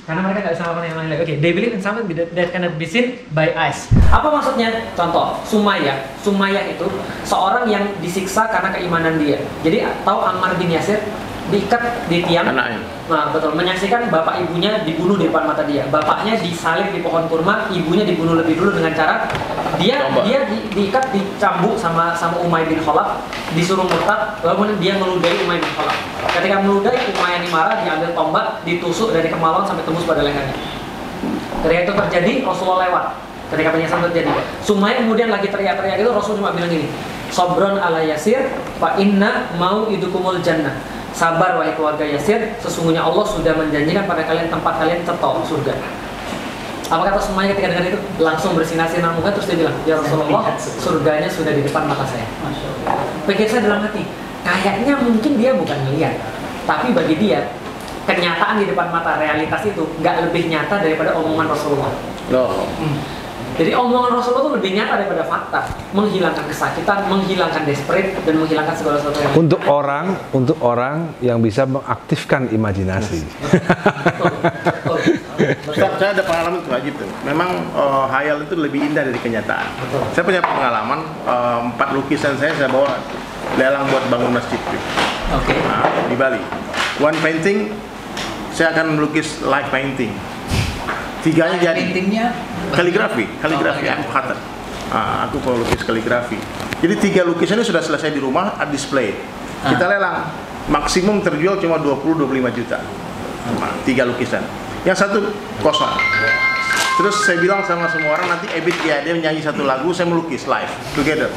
Karena mereka nggak bisa melakukan yang lain lagi. Oke, they believe in something that cannot be seen by eyes. Apa maksudnya? Contoh, Sumayyah. Sumayyah itu seorang yang disiksa karena keimanan dia. Jadi tahu Ammar bin Yasir diikat di tiang. Anaknya. Nah, betul. Menyaksikan bapak ibunya dibunuh di depan mata dia. Bapaknya disalib di pohon kurma, ibunya dibunuh lebih dulu dengan cara dia diikat, dicambuk sama Umayyah bin Khalaf, disuruh murtad, lalu dia meludahi Umayyah bin Khalaf. Ketika meludahi, Umayyah ini marah, diambil tombak, ditusuk dari kemaluan sampai tembus pada lehernya. Ketika itu terjadi, Rasulullah lewat. Ketika penyesalan terjadi, Sumayyah kemudian lagi teriak-teriak itu, Rasul cuma bilang gini, Sobron ala Yasir, fa inna mau idukumul jannah. Sabar wahai keluarga Yasir, sesungguhnya Allah sudah menjanjikan pada kalian tempat kalian tetap surga. Apa kata Sumayyah ketika dengar itu? Langsung bersinar-sinar muka, terus dia bilang, ya Rasulullah, surganya sudah di depan mata saya. Pikir saya dalam hati, kayaknya mungkin dia bukan ngeliat, tapi bagi dia kenyataan di depan mata, realitas itu nggak lebih nyata daripada omongan Rasulullah. Jadi omongan Rasulullah itu lebih nyata daripada fakta, menghilangkan kesakitan, menghilangkan desperate, dan menghilangkan segala sesuatu yang Untuk orang yang bisa mengaktifkan imajinasi. Ustaz, saya ada pengalaman itu wajib tuh. Memang hayal itu lebih indah dari kenyataan. Saya punya pengalaman 4 lukisan saya bawa lelang buat bangun masjid Oke. di Bali. One painting saya akan melukis live painting. 3-nya jadi Paintingnya kaligrafi aku khatam. Aku mau lukis kaligrafi. Jadi 3 lukisannya sudah selesai di rumah, display. Kita lelang, maksimum terjual cuma 20-25 juta. 3 lukisan. Yang satu kosong. Terus saya bilang sama semua orang, nanti Ebit dia nyanyi satu lagu, saya melukis live together.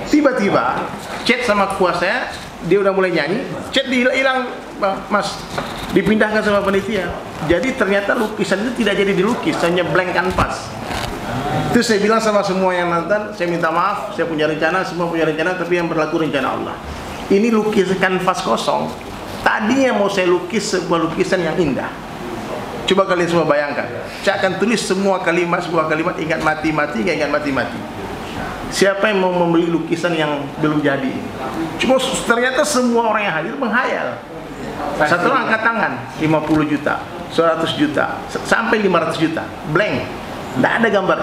Tiba-tiba chat sama kuasa, dia udah mulai nyanyi, chat hilang, Mas, dipindahkan sama panitia. Jadi ternyata lukisan itu tidak jadi dilukis, hanya blank canvas. Terus saya bilang sama semua yang nonton, saya minta maaf, saya punya rencana, semua punya rencana, tapi yang berlaku rencana Allah. Ini lukisan kanvas kosong. Tadinya mau saya lukis sebuah lukisan yang indah. Coba kalian semua bayangkan, saya akan tulis sebuah kalimat, ingat mati-mati, ingat mati-mati. Siapa yang mau membeli lukisan yang belum jadi? Cuma ternyata semua orang yang hadir menghayal. Satu orang angkat tangan, 50 juta, 100 juta, sampai 500 juta, blank, tidak ada gambar.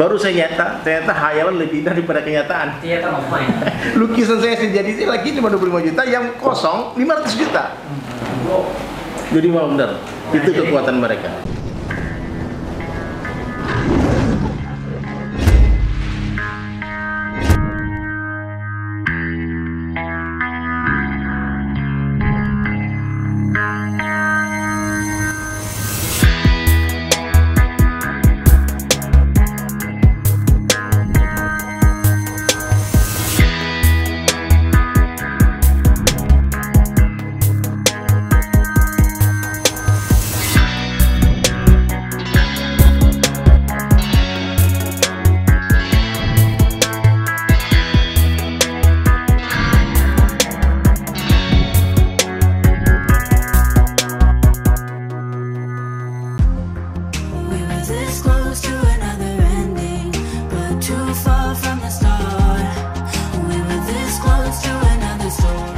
Baru saya ternyata hayalan lebih indah daripada kenyataan. theater of mind. Lukisan saya sejadi ini lagi cuma 25 juta, yang kosong 500 juta. Jadi mau benar, itu kekuatan mereka.